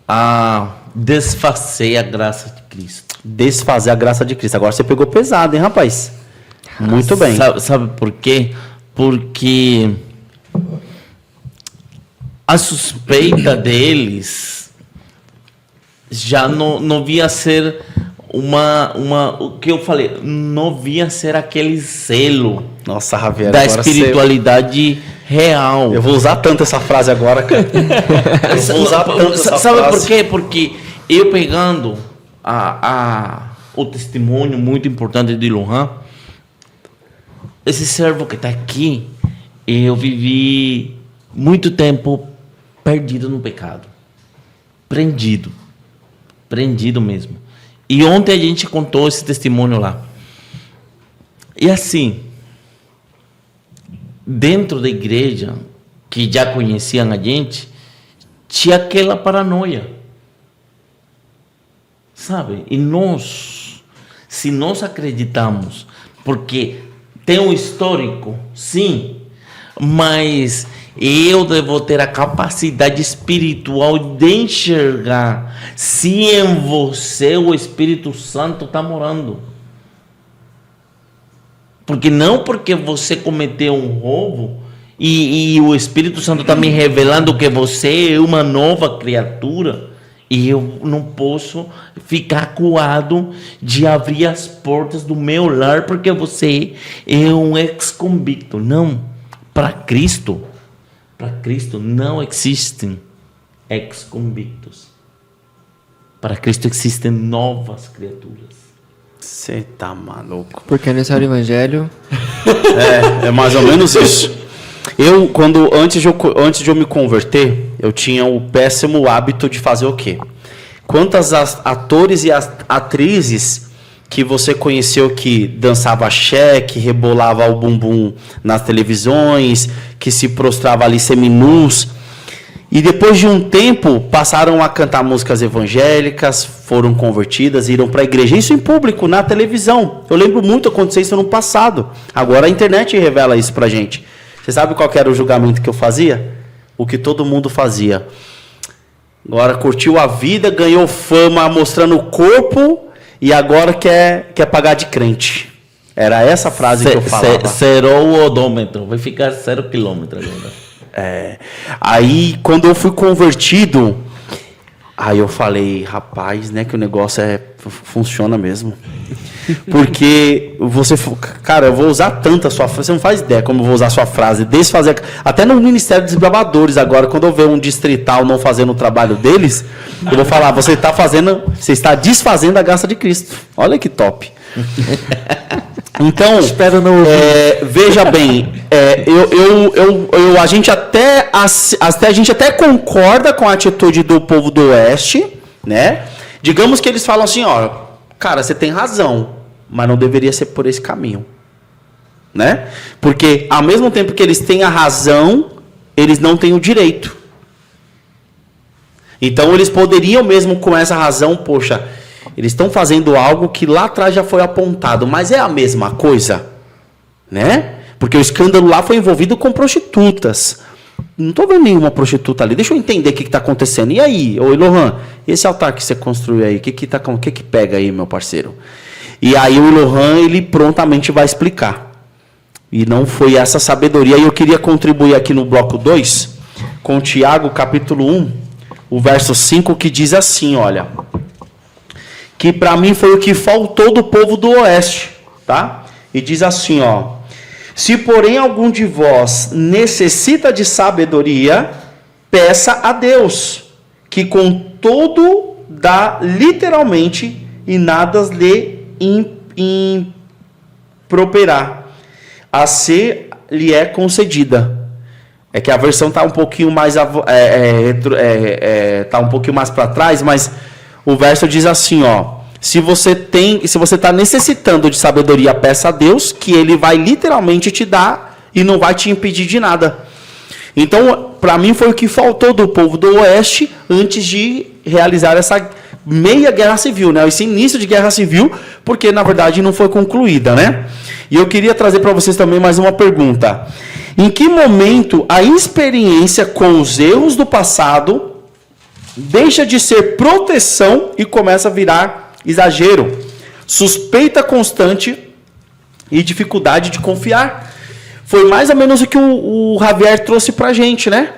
a desfazer a graça de Cristo. Desfazer a graça de Cristo. Agora você pegou pesado, hein, rapaz? Muito bem. Sabe por quê? Porque a suspeita deles já não via ser o que eu falei, não via ser aquele zelo. Nossa, Javier, da espiritualidade real. Eu vou usar tanto essa frase agora, cara. Eu vou usar tanto essa Sabe frase. por quê? Porque eu pegando o testemunho muito importante de Lohan, esse servo que está aqui, eu vivi muito tempo perdido no pecado. Prendido mesmo. E ontem a gente contou esse testemunho lá. E assim, dentro da igreja, que já conheciam a gente, tinha aquela paranoia. Sabe? E nós, se nós acreditamos, porque tem um histórico, sim, mas eu devo ter a capacidade espiritual de enxergar se em você o Espírito Santo está morando. Porque não porque você cometeu um roubo e o Espírito Santo está me revelando que você é uma nova criatura, e eu não posso ficar acuado de abrir as portas do meu lar porque você é um ex-convicto. Não. Para Cristo não existem ex-convictos. Para Cristo existem novas criaturas. Você tá maluco. Porque nesse evangelho... É mais ou menos isso. Antes de eu me converter, eu tinha o péssimo hábito de fazer o quê? Quantos atores e atrizes que você conheceu que dançava axé, que rebolava o bumbum nas televisões, que se prostrava ali seminus, e depois de um tempo passaram a cantar músicas evangélicas, foram convertidas, iram para a igreja, isso em público, na televisão. Eu lembro muito acontecer isso no passado. Agora a internet revela isso pra gente. Você sabe qual que era o julgamento que eu fazia? O que todo mundo fazia. Agora curtiu a vida, ganhou fama mostrando o corpo e agora quer pagar de crente. Era essa frase que eu falava. Zerou o odômetro, vai ficar 0 quilômetro agora. Aí quando eu fui convertido, aí eu falei, rapaz, né, que o negócio funciona mesmo. Porque cara, eu vou usar tanto a sua frase, você não faz ideia como eu vou usar a sua frase, desfazer, até no Ministério dos Desbravadores agora, quando eu ver um distrital não fazendo o trabalho deles, eu vou falar, você está desfazendo a graça de Cristo. Olha que top. Então, veja bem, a gente até concorda com a atitude do povo do Oeste, né? Digamos que eles falam assim, ó, cara, você tem razão, mas não deveria ser por esse caminho, né? Porque ao mesmo tempo que eles têm a razão, eles não têm o direito. Então eles poderiam mesmo com essa razão, poxa, eles estão fazendo algo que lá atrás já foi apontado, mas é a mesma coisa, né? Porque o escândalo lá foi envolvido com prostitutas. Não estou vendo nenhuma prostituta ali. Deixa eu entender o que está acontecendo. E aí, ô Lohan, esse altar que você construiu aí, o que pega aí, meu parceiro? E aí o Lohan, ele prontamente vai explicar. E não foi essa sabedoria. E eu queria contribuir aqui no bloco 2, com Tiago, capítulo 1, o verso 5, que diz assim, olha, que para mim foi o que faltou do povo do oeste, tá? E diz assim, ó, se porém algum de vós necessita de sabedoria, peça a Deus, que com todo dá literalmente e nada lhe improperá, a ser lhe é concedida. É que a versão está um pouquinho mais tá um pouquinho mais para trás, mas o verso diz assim, ó: se você está necessitando de sabedoria, peça a Deus, que Ele vai literalmente te dar e não vai te impedir de nada. Então, para mim foi o que faltou do povo do Oeste antes de realizar essa meia guerra civil, né? Esse início de guerra civil, porque na verdade não foi concluída, né? E eu queria trazer para vocês também mais uma pergunta. Em que momento a experiência com os erros do passado deixa de ser proteção e começa a virar exagero, suspeita constante e dificuldade de confiar? Foi mais ou menos o que o Javier trouxe para a gente, né?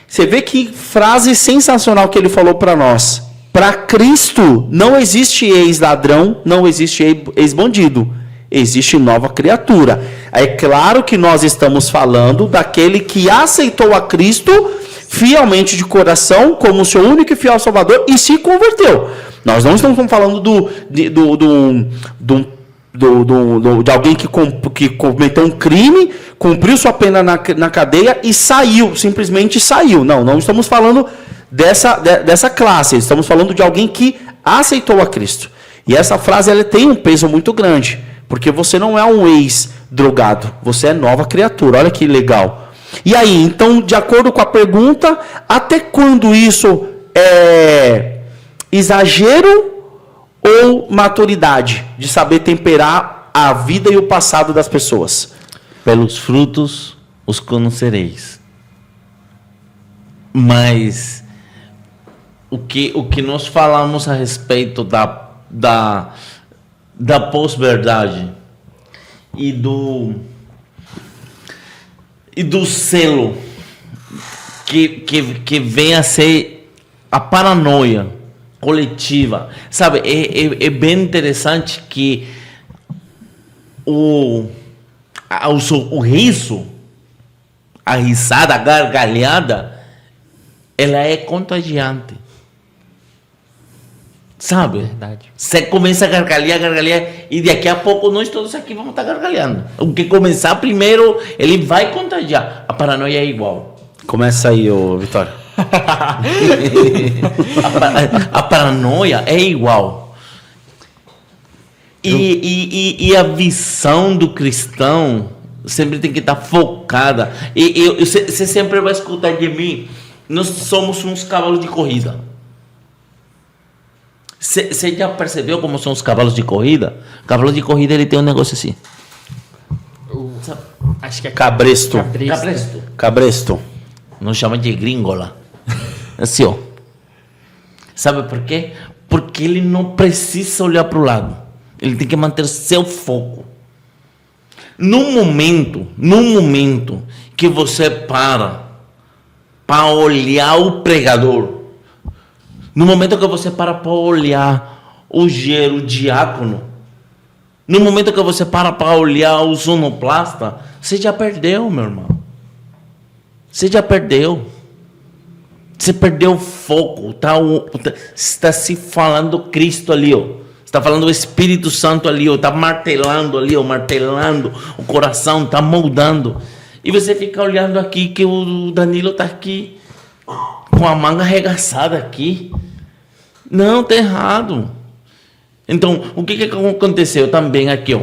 Você vê que frase sensacional que ele falou para nós. Para Cristo não existe ex-ladrão, não existe ex-bandido. Existe nova criatura. É claro que nós estamos falando daquele que aceitou a Cristo fielmente de coração como seu único e fiel Salvador e se converteu. Nós não estamos falando de alguém que cometeu um crime, cumpriu sua pena na cadeia e saiu, simplesmente saiu. Não estamos falando dessa classe. Estamos falando de alguém que aceitou a Cristo. E essa frase ela tem um peso muito grande. Porque você não é um ex-drogado, você é nova criatura. Olha que legal. E aí, então, de acordo com a pergunta, até quando isso é exagero ou maturidade de saber temperar a vida e o passado das pessoas? Pelos frutos os conhecereis. Mas o que nós falamos a respeito da pós-verdade e do selo que vem a ser a paranoia coletiva, sabe? É bem interessante que o riso, a risada, a gargalhada, ela é contagiante. Sabe? Verdade. Você começa a gargalhar, e daqui a pouco nós todos aqui vamos estar gargalhando. O que começar primeiro, ele vai contagiar. A paranoia é igual. Começa aí, Vitória. A paranoia é igual. E a visão do cristão sempre tem que estar focada. Você sempre vai escutar de mim, nós somos uns cavalos de corrida. Você já percebeu como são os cavalos de corrida? O cavalo de corrida ele tem um negócio assim. Acho que é Cabresto. Não chama de gringola. Assim, ó. Sabe por quê? Porque ele não precisa olhar para o lado. Ele tem que manter seu foco. Num momento que você para olhar o pregador, no momento que você para olhar o diácono, no momento que você para olhar o sonoplasta, você já perdeu, meu irmão. Você já perdeu. Você perdeu o foco. Está se falando Cristo ali, ó. Está falando o Espírito Santo ali, ó. Está martelando ali, ó. Martelando o coração, está moldando. E você fica olhando aqui que o Danilo está aqui com a manga arregaçada aqui. Não, tá errado. Então, o que aconteceu também aqui, ó?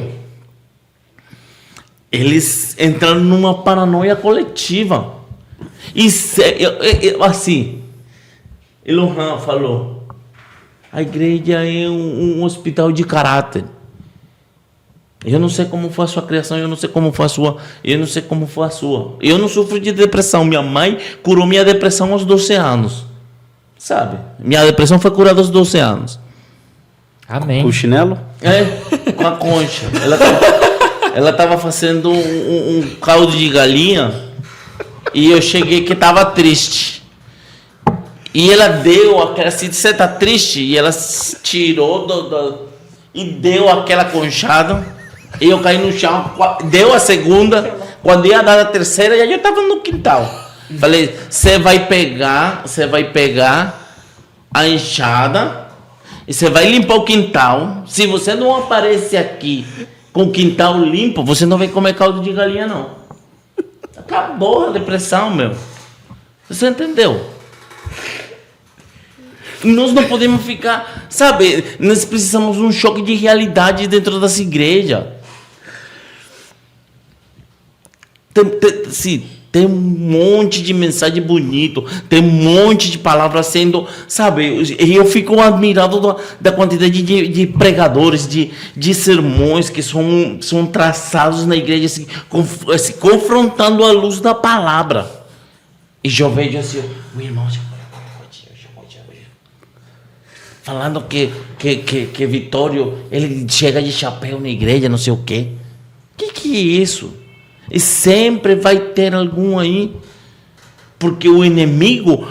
Eles entraram numa paranoia coletiva. E assim, Elohan falou, a igreja é um hospital de caráter. Eu não sei como foi a sua criação, eu não sei como foi a sua. Eu não sofro de depressão. Minha mãe curou minha depressão aos 12 anos. Sabe? Minha depressão foi curada aos 12 anos. Amém. Com o chinelo? Com a concha. Ela estava fazendo um caldo de galinha E eu cheguei que tava triste. E ela deu aquela assim, você tá triste? E ela tirou e deu aquela conchada. E eu caí no chão, deu a segunda. Quando ia dar a terceira, já eu tava no quintal. Falei, você vai pegar a enxada e você vai limpar o quintal. Se você não aparecer aqui com o quintal limpo, você não vai comer caldo de galinha, não. Acabou a depressão, meu. Você entendeu? Nós não podemos ficar... Sabe, nós precisamos de um choque de realidade dentro das igrejas. Tem um monte de mensagem bonito, tem um monte de palavras sendo, sabe, e eu fico admirado da quantidade de pregadores, de sermões que são traçados na igreja, assim, confrontando a luz da palavra. E eu vejo assim, o irmão falando que Vitório, ele chega de chapéu na igreja, não sei o quê. Que é isso? E sempre vai ter algum aí, porque o inimigo,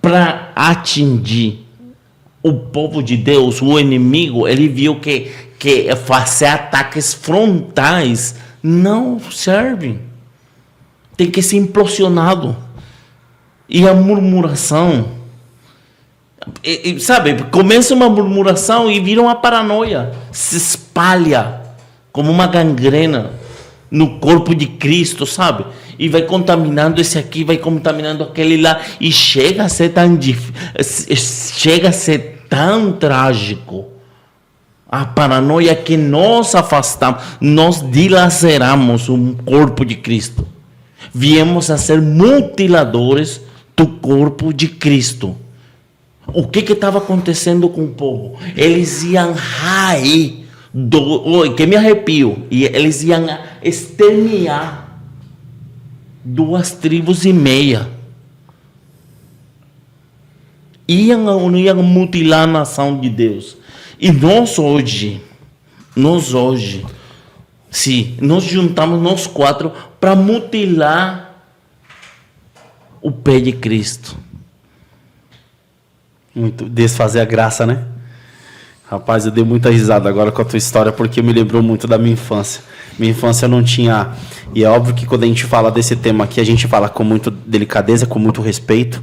para atingir o povo de Deus, o inimigo, ele viu que fazer ataques frontais não serve. Tem que ser implosionado. E a murmuração, sabe, começa uma murmuração e vira uma paranoia, se espalha como uma gangrena no corpo de Cristo, sabe? E vai contaminando esse aqui, vai contaminando aquele lá, e chega a ser tão trágico a paranoia que nós afastamos, nós dilaceramos o corpo de Cristo. Viemos a ser mutiladores do corpo de Cristo. O que estava acontecendo com o povo? Eles iam rair, que me arrepio, e eles iam exterminar 2,5 tribos. Iam mutilar a nação de Deus. E nós hoje, sim, nós juntamos nós 4 para mutilar o pé de Cristo. Muito desfazer a graça, né? Rapaz, eu dei muita risada agora com a tua história, porque me lembrou muito da minha infância. Minha infância não tinha... E é óbvio que quando a gente fala desse tema aqui, a gente fala com muita delicadeza, com muito respeito.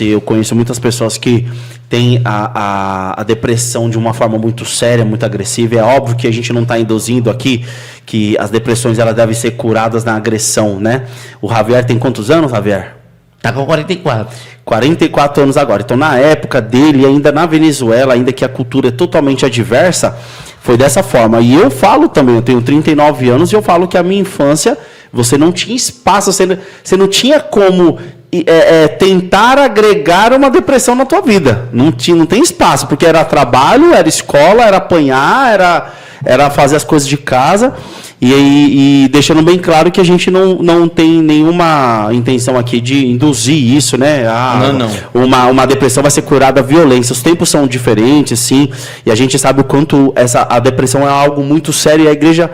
Eu conheço muitas pessoas que têm a depressão de uma forma muito séria, muito agressiva. É óbvio que a gente não está induzindo aqui que as depressões elas devem ser curadas na agressão, né? O Javier tem quantos anos, Javier? Tá com 44. 44 anos agora. Então, na época dele, ainda na Venezuela, ainda que a cultura é totalmente adversa, foi dessa forma. E eu falo também, eu tenho 39 anos, e eu falo que a minha infância, você não tinha espaço, você não tinha como tentar agregar uma depressão na tua vida. Não tem espaço, porque era trabalho, era escola, era apanhar, era fazer as coisas de casa. E deixando bem claro que a gente não tem nenhuma intenção aqui de induzir isso, né? Não. Uma depressão vai ser curada à violência. Os tempos são diferentes, sim. E a gente sabe o quanto a depressão é algo muito sério. E a igreja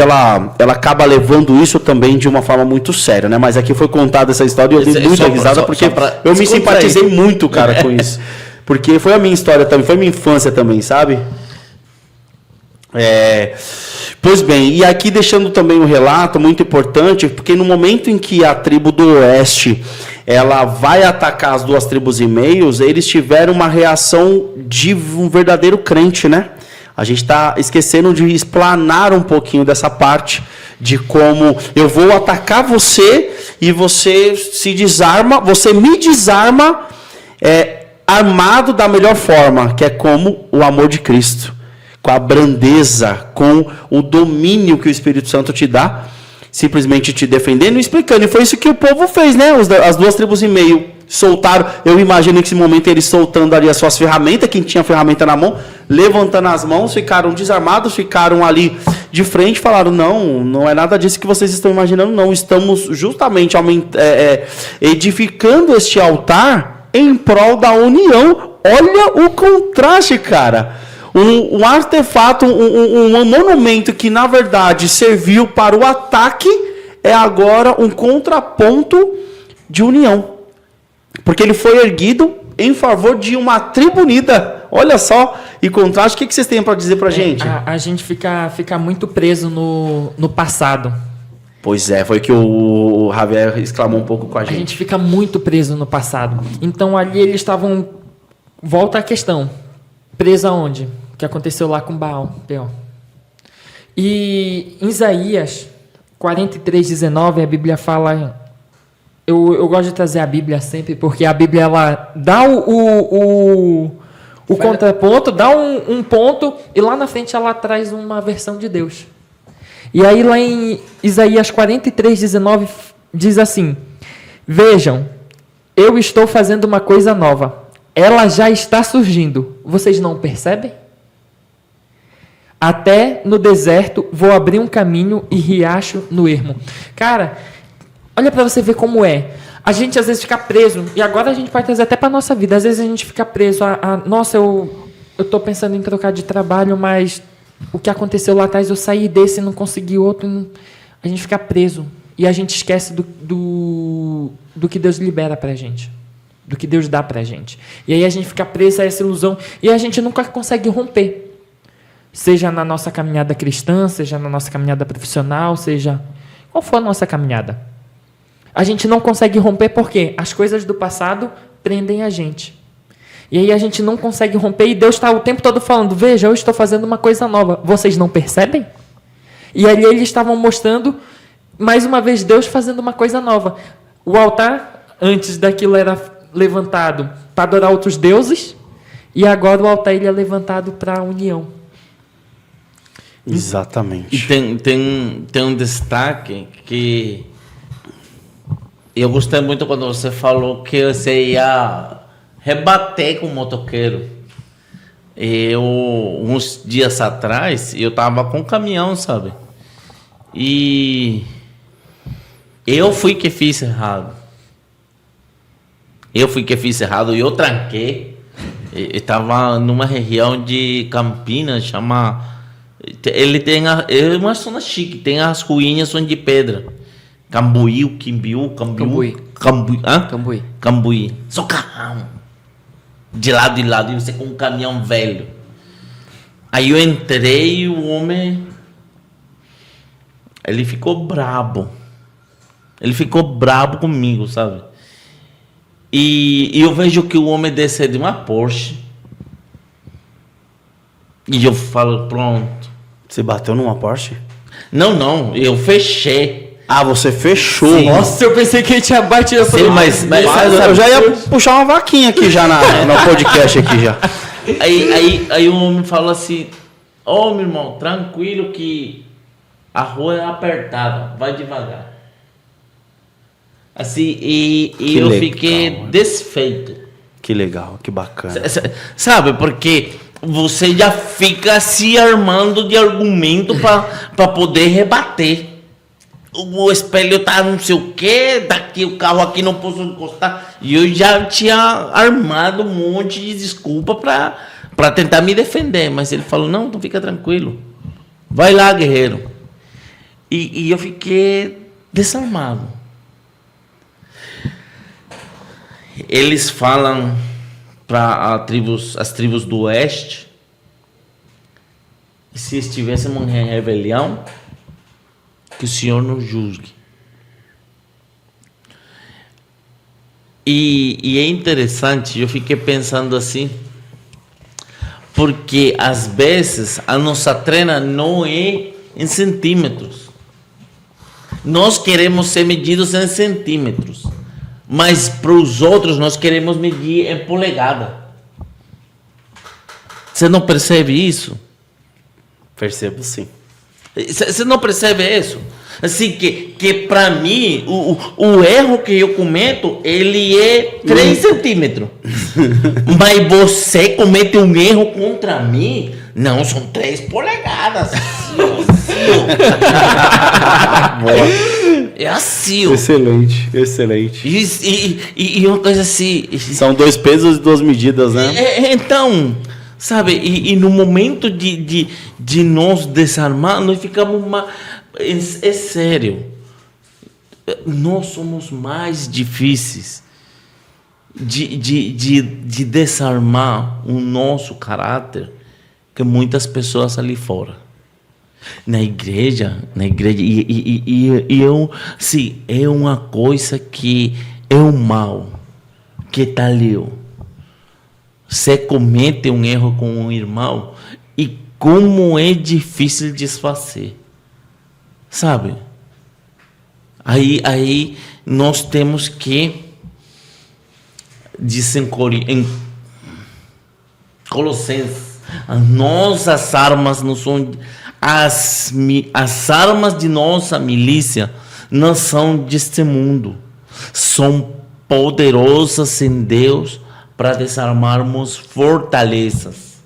ela acaba levando isso também de uma forma muito séria, né? Mas aqui foi contada essa história e eu dei muita risada porque eu me simpatizei muito, cara, com isso. Porque foi a minha história também, foi a minha infância também, sabe? Pois bem, e aqui deixando também um relato muito importante, porque no momento em que a tribo do oeste ela vai atacar as 2,5 tribos, eles tiveram uma reação de um verdadeiro crente, né? A gente está esquecendo de explanar um pouquinho dessa parte, de como eu vou atacar você e você se desarma, você me desarma armado da melhor forma, que é como o amor de Cristo. Com a brandeza, com o domínio que o Espírito Santo te dá, simplesmente te defendendo e explicando. E foi isso que o povo fez, né? As 2,5 tribos soltaram. Eu imagino que nesse momento eles soltando ali as suas ferramentas, quem tinha ferramenta na mão, levantando as mãos, ficaram desarmados, ficaram ali de frente, falaram, não é nada disso que vocês estão imaginando, não. Estamos justamente edificando este altar em prol da união. Olha o contraste, cara. Um artefato, um monumento que na verdade serviu para o ataque é agora um contraponto de união. Porque ele foi erguido em favor de uma tribo unida. Olha só, e contraste, o que vocês têm para dizer para a gente? A gente fica muito preso no passado. Pois é, foi que o Javier exclamou um pouco com a A gente. gente fica muito preso no passado. Então ali eles estavam... Volta à questão. Preso aonde? O que aconteceu lá com Baal, Peor. E em Isaías 43:19, a Bíblia fala... Eu gosto de trazer a Bíblia sempre, porque a Bíblia ela dá o contraponto, dá um ponto, e lá na frente ela traz uma versão de Deus. E aí lá em Isaías 43:19 diz assim: Vejam, eu estou fazendo uma coisa nova. Ela já está surgindo. Vocês não percebem? Até no deserto vou abrir um caminho e riacho no ermo. Cara, olha para você ver como é. A gente às vezes fica preso, e agora a gente pode trazer até para nossa vida. Às vezes a gente fica preso nossa, eu estou pensando em trocar de trabalho, mas o que aconteceu lá atrás, eu saí desse e não consegui outro. A gente fica preso. E a gente esquece do que Deus libera para a gente. Do que Deus dá para a gente. E aí a gente fica preso a essa ilusão. E a gente nunca consegue romper. Seja na nossa caminhada cristã, seja na nossa caminhada profissional, seja... Qual for a nossa caminhada? A gente não consegue romper porque as coisas do passado prendem a gente. E aí a gente não consegue romper e Deus está o tempo todo falando: veja, eu estou fazendo uma coisa nova. Vocês não percebem? E ali eles estavam mostrando, mais uma vez, Deus fazendo uma coisa nova. O altar, antes daquilo, era levantado para adorar outros deuses, e agora o altar ele é levantado para a união. Exatamente. E tem um destaque que eu gostei muito quando você falou que você ia rebater com o motoqueiro. Uns dias atrás, eu tava com um caminhão, sabe? E eu fui que fiz errado. E eu tranquei. Eu tava numa região de Campinas, chama... Ele tem é uma zona chique, tem as ruínas são de pedra. Cambuí. Só carrão. De lado e lado, e você com um caminhão velho. Aí eu entrei e o homem... Ele ficou brabo. Ele ficou brabo comigo, sabe? E eu vejo que o homem desceu de uma Porsche. E eu falo, pronto. Você bateu numa Porsche? Não, eu fechei. Ah, você fechou. Sim. Nossa, eu pensei que ele tinha batido. Sim, mas Eu já ia puxar uma vaquinha aqui já no podcast aqui já. Aí o homem falou assim: ô, meu irmão, tranquilo que a rua é apertada, vai devagar. Assim, e eu legal, fiquei desfeito. Que legal, que bacana. Sabe, porque você já fica se armando de argumento para poder rebater. O espelho tá não sei o que, daqui o carro aqui não posso encostar. E eu já tinha armado um monte de desculpa para tentar me defender. Mas ele falou: não, então fica tranquilo. Vai lá, guerreiro. E eu fiquei desarmado. Eles falam para as tribos do oeste, se estivéssemos em rebelião, que o Senhor nos julgue. E é interessante, eu fiquei pensando assim, porque às vezes a nossa treina não é em centímetros. Nós queremos ser medidos em centímetros, mas para os outros nós queremos medir em polegada. Você não percebe isso? Percebo sim. Você não percebe isso? Assim, que para mim, o erro que eu cometo, ele é 3 centímetros. Mas você comete um erro contra mim, não, são 3 polegadas. É assim. Excelente, excelente. E uma coisa assim... São 2 pesos e 2 medidas, né? Então, Sabe? E no momento de nós desarmar, nós ficamos é sério. Nós somos mais difíceis de desarmar o nosso caráter que muitas pessoas ali fora. Na igreja, sim, é uma coisa que é um mal que está ali. Você comete um erro com um irmão e como é difícil desfazer, sabe? Aí nós temos que, diz em Colossenses, as nossas armas não são as armas de nossa milícia não são deste mundo, são poderosas em Deus para desarmarmos fortalezas.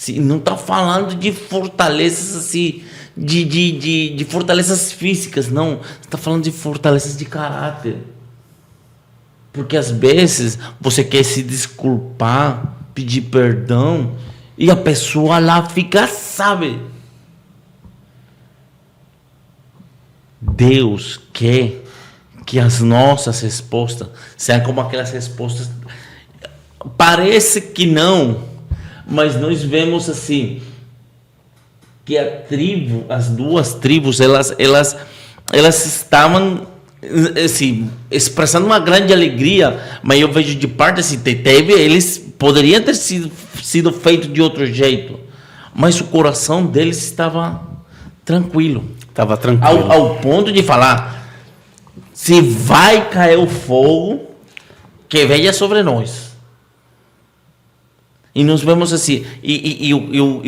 Não está falando de fortalezas assim, de fortalezas físicas, não. Está falando de fortalezas de caráter. Porque às vezes você quer se desculpar, pedir perdão, e a pessoa lá fica, sabe? Deus quer que as nossas respostas sejam como aquelas respostas. Parece que não, mas nós vemos assim que as duas tribos, elas estavam assim, expressando uma grande alegria, mas eu vejo de parte assim, eles poderiam ter sido feito de outro jeito, mas o coração deles estava tranquilo. Estava tranquilo. Ao ponto de falar, se vai cair o fogo, que venha sobre nós. E nós vemos assim, e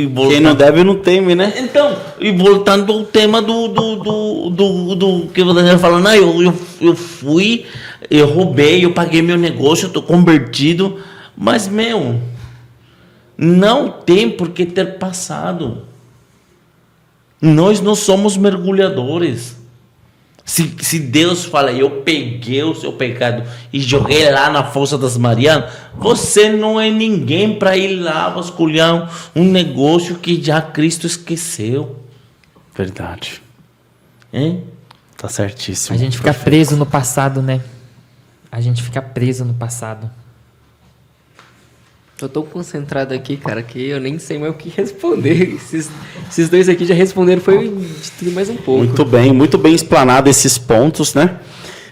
voltando, quem não deve não teme, né? Então, e voltando ao tema do que o Daniel falou, não, eu fui, eu roubei, eu paguei meu negócio, eu estou convertido, mas, não tem por que ter passado. Nós não somos mergulhadores. Se Deus fala, eu peguei o seu pecado e joguei lá na Fossa das Marianas, você não é ninguém para ir lá vasculhar um negócio que já Cristo esqueceu. Verdade. Hein? Tá certíssimo. A gente fica preso no passado, né? A gente fica preso no passado. Eu tô concentrado aqui, cara, que eu nem sei mais o que responder. Esses dois aqui já responderam, foi de tudo mais um pouco. Muito bem explanado esses pontos, né?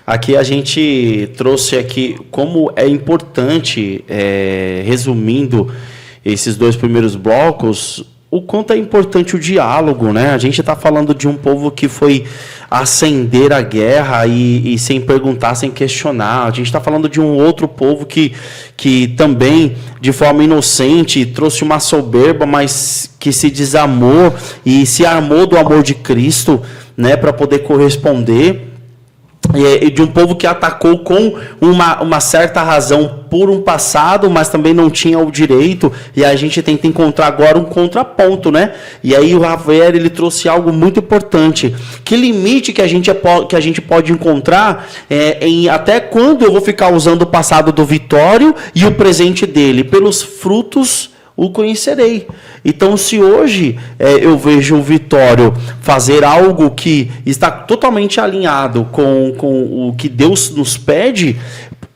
Aqui a gente trouxe aqui como é importante, resumindo esses dois primeiros blocos, o quanto é importante o diálogo, né? A gente está falando de um povo que foi ascender a guerra e sem perguntar, sem questionar. A gente está falando de um outro povo que também, de forma inocente, trouxe uma soberba, mas que se desamou e se armou do amor de Cristo, né, para poder corresponder. E de um povo que atacou com uma certa razão por um passado, mas também não tinha o direito, e a gente tenta encontrar agora um contraponto, né? E aí o Javier, ele trouxe algo muito importante. Que limite que a gente pode encontrar em até quando eu vou ficar usando o passado do Vitório e o presente dele? Pelos frutos o conhecerei. Então, se hoje eu vejo o Vitório fazer algo que está totalmente alinhado com o que Deus nos pede,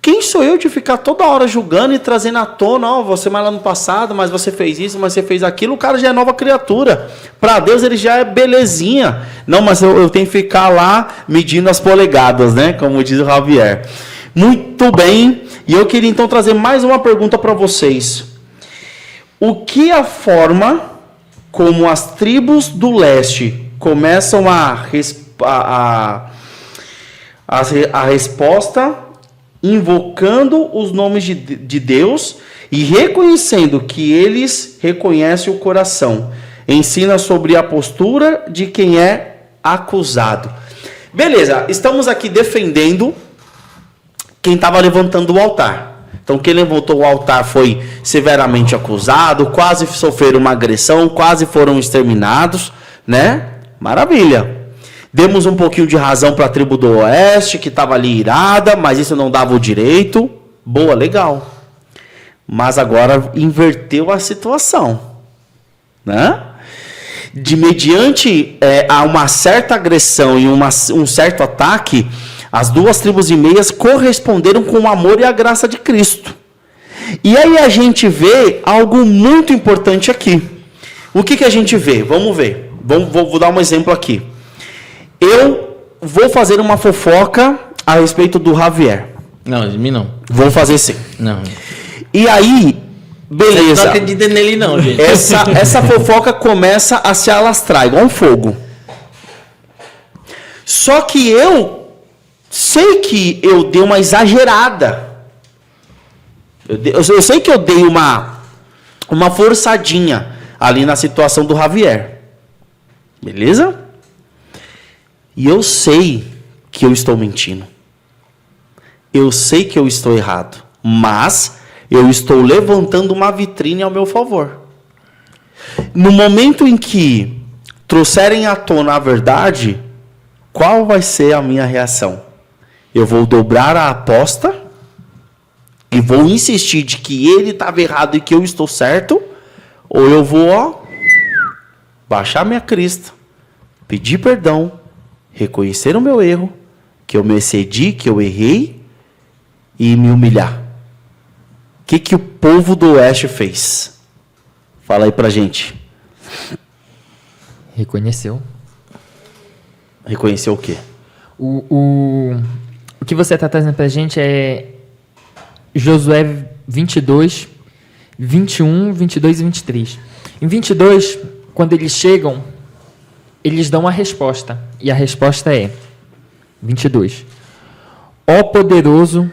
quem sou eu de ficar toda hora julgando e trazendo à tona, você mais lá no passado, mas você fez isso, mas você fez aquilo, o cara já é nova criatura. Para Deus ele já é belezinha. Não, mas eu tenho que ficar lá medindo as polegadas, né? Como diz o Javier. Muito bem. E eu queria então trazer mais uma pergunta para vocês. O que a forma como as tribos do leste começam a resposta invocando os nomes de Deus e reconhecendo que eles reconhecem o coração, ensina sobre a postura de quem é acusado. Beleza, estamos aqui defendendo quem estava levantando o altar. Então, quem levantou o altar foi severamente acusado, quase sofreram uma agressão, quase foram exterminados, né? Maravilha. Demos um pouquinho de razão para a tribo do oeste, que estava ali irada, mas isso não dava o direito. Boa, legal. mas agora inverteu a situação, né? De mediante a uma certa agressão e um certo ataque, as 2 tribos e meias corresponderam com o amor e a graça de Cristo. E aí a gente vê algo muito importante aqui. O que a gente vê? Vamos ver. Vou dar um exemplo aqui. Eu vou fazer uma fofoca a respeito do Javier. Não, de mim não. Vou fazer sim. Não. E aí, beleza. Não acredita nele não, gente. Essa fofoca começa a se alastrar, igual um fogo. Só que eu sei que eu dei uma exagerada. Eu sei que eu dei uma forçadinha ali na situação do Javier. Beleza? E eu sei que eu estou mentindo. Eu sei que eu estou errado. Mas eu estou levantando uma vitrine ao meu favor. No momento em que trouxerem à tona a verdade, qual vai ser a minha reação? Eu vou dobrar a aposta e vou insistir de que ele estava errado e que eu estou certo, ou eu vou baixar minha crista, pedir perdão, reconhecer o meu erro, que eu me excedi, que eu errei, e me humilhar. O que o povo do Oeste fez? Fala aí pra gente. Reconheceu. Reconheceu o quê? O que você está trazendo pra gente é Josué 22, 21, 22 e 23. Em 22, quando eles chegam, eles dão a resposta. E a resposta é 22. Ó poderoso,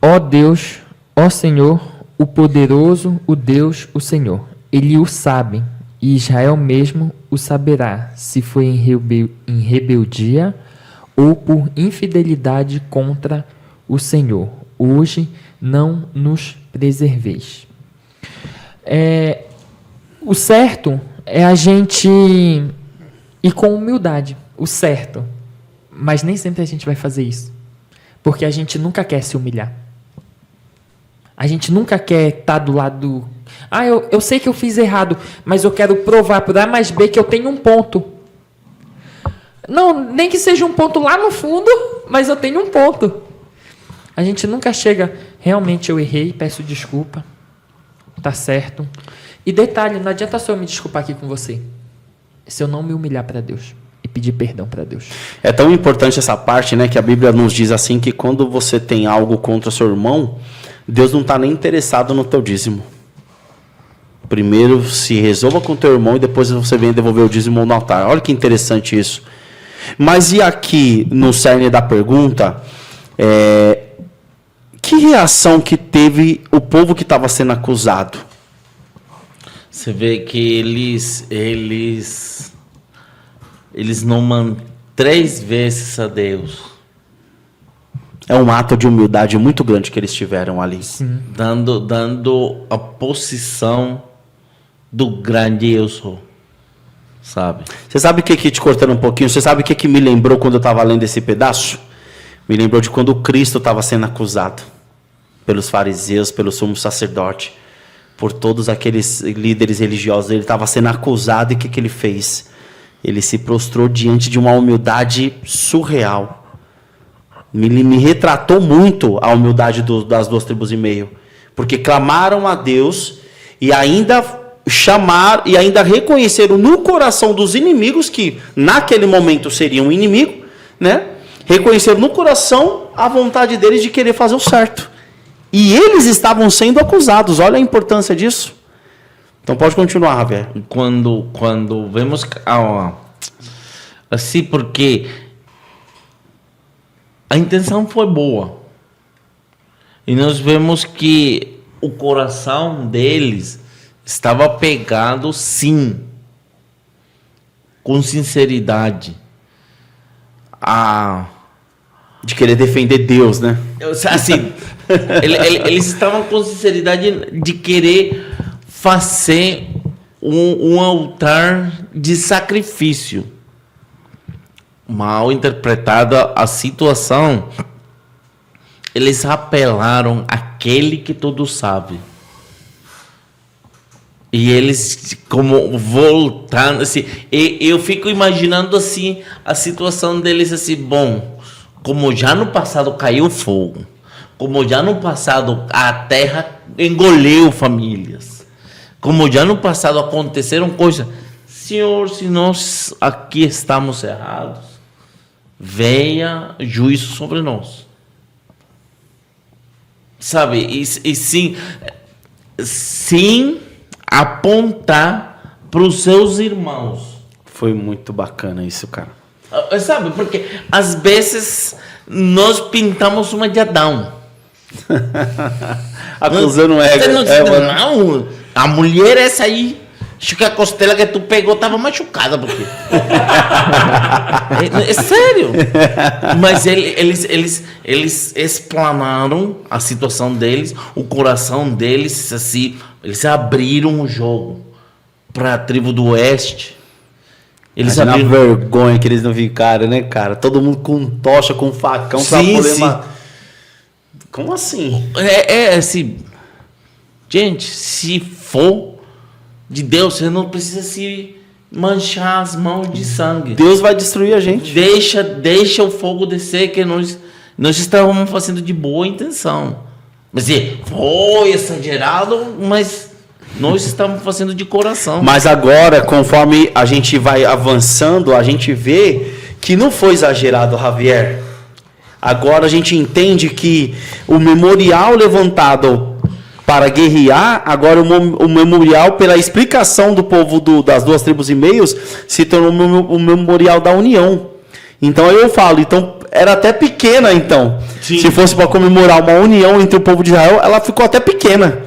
ó Deus, ó Senhor, o poderoso, o Deus, o Senhor. Ele o sabe, e Israel mesmo o saberá, se foi em rebeldia ou por infidelidade contra o Senhor. Hoje não nos preserveis. O certo é a gente ir com humildade. O certo. Mas nem sempre a gente vai fazer isso. Porque a gente nunca quer se humilhar. A gente nunca quer estar do lado do... eu sei que eu fiz errado, mas eu quero provar por A mais B que eu tenho um ponto. Não, nem que seja um ponto lá no fundo, mas eu tenho um ponto. A gente nunca chega, realmente eu errei, peço desculpa, tá certo. E detalhe, não adianta só eu me desculpar aqui com você, se eu não me humilhar para Deus e pedir perdão para Deus. É tão importante essa parte, né, que a Bíblia nos diz assim, que quando você tem algo contra seu irmão, Deus não está nem interessado no teu dízimo. Primeiro se resolva com teu irmão e depois você vem devolver o dízimo no altar. Olha que interessante isso. Mas e aqui, no cerne da pergunta, que reação que teve o povo que estava sendo acusado? Você vê que eles não mandam 3 vezes a Deus. É um ato de humildade muito grande que eles tiveram ali. Sim. Dando a posição do grande eu sou. Sabe? Você sabe o que, te cortando um pouquinho, você sabe o que me lembrou quando eu estava lendo esse pedaço? Me lembrou de quando Cristo estava sendo acusado pelos fariseus, pelo sumo sacerdote, por todos aqueles líderes religiosos. Ele estava sendo acusado e o que ele fez? Ele se prostrou diante de uma humildade surreal. Me retratou muito a humildade das 2 tribos e meio, porque clamaram a Deus e ainda reconheceram no coração dos inimigos, que naquele momento seriam um inimigo, né? Reconheceram no coração a vontade deles de querer fazer o certo. E eles estavam sendo acusados. Olha a importância disso. Então pode continuar, Javier. Quando vemos assim, porque a intenção foi boa. E nós vemos que o coração deles estava pegado, sim, com sinceridade, de querer defender Deus, né? Assim, eles estavam com sinceridade de querer fazer um altar de sacrifício. Mal interpretada a situação, eles apelaram àquele que tudo sabe. E eles como voltando, assim, e eu fico imaginando assim a situação deles assim, bom, como já no passado caiu fogo, como já no passado a terra engoliu famílias, como já no passado aconteceram coisas, Senhor, se nós aqui estamos errados, venha juízo sobre nós. Sabe, e sim apontar para os seus irmãos. Foi muito bacana isso, cara. Sabe, porque às vezes nós pintamos uma de Adão. Acusando Eva. Não, a mulher essa aí, acho que a costela que tu pegou estava machucada. Porque... é sério. Mas eles explanaram a situação deles, o coração deles, assim, eles abriram o jogo para a tribo do oeste. Eles Imagina abriram... a vergonha que eles não ficaram, né, cara? Todo mundo com tocha, com facão, pra Sim, poder... sim. Como assim? É assim... Gente, se for de Deus, você não precisa se manchar as mãos de sangue. Deus vai destruir a gente. Deixa o fogo descer, que nós estávamos fazendo de boa intenção. Mas foi exagerado, mas nós estamos fazendo de coração. Mas agora, conforme a gente vai avançando, a gente vê que não foi exagerado, Javier. Agora a gente entende que o memorial levantado para guerrear, agora o memorial, pela explicação do povo das duas tribos e meios, se tornou o memorial da união. Então eu falo, então era até pequena, então. Sim. Se fosse para comemorar uma união entre o povo de Israel, ela ficou até pequena.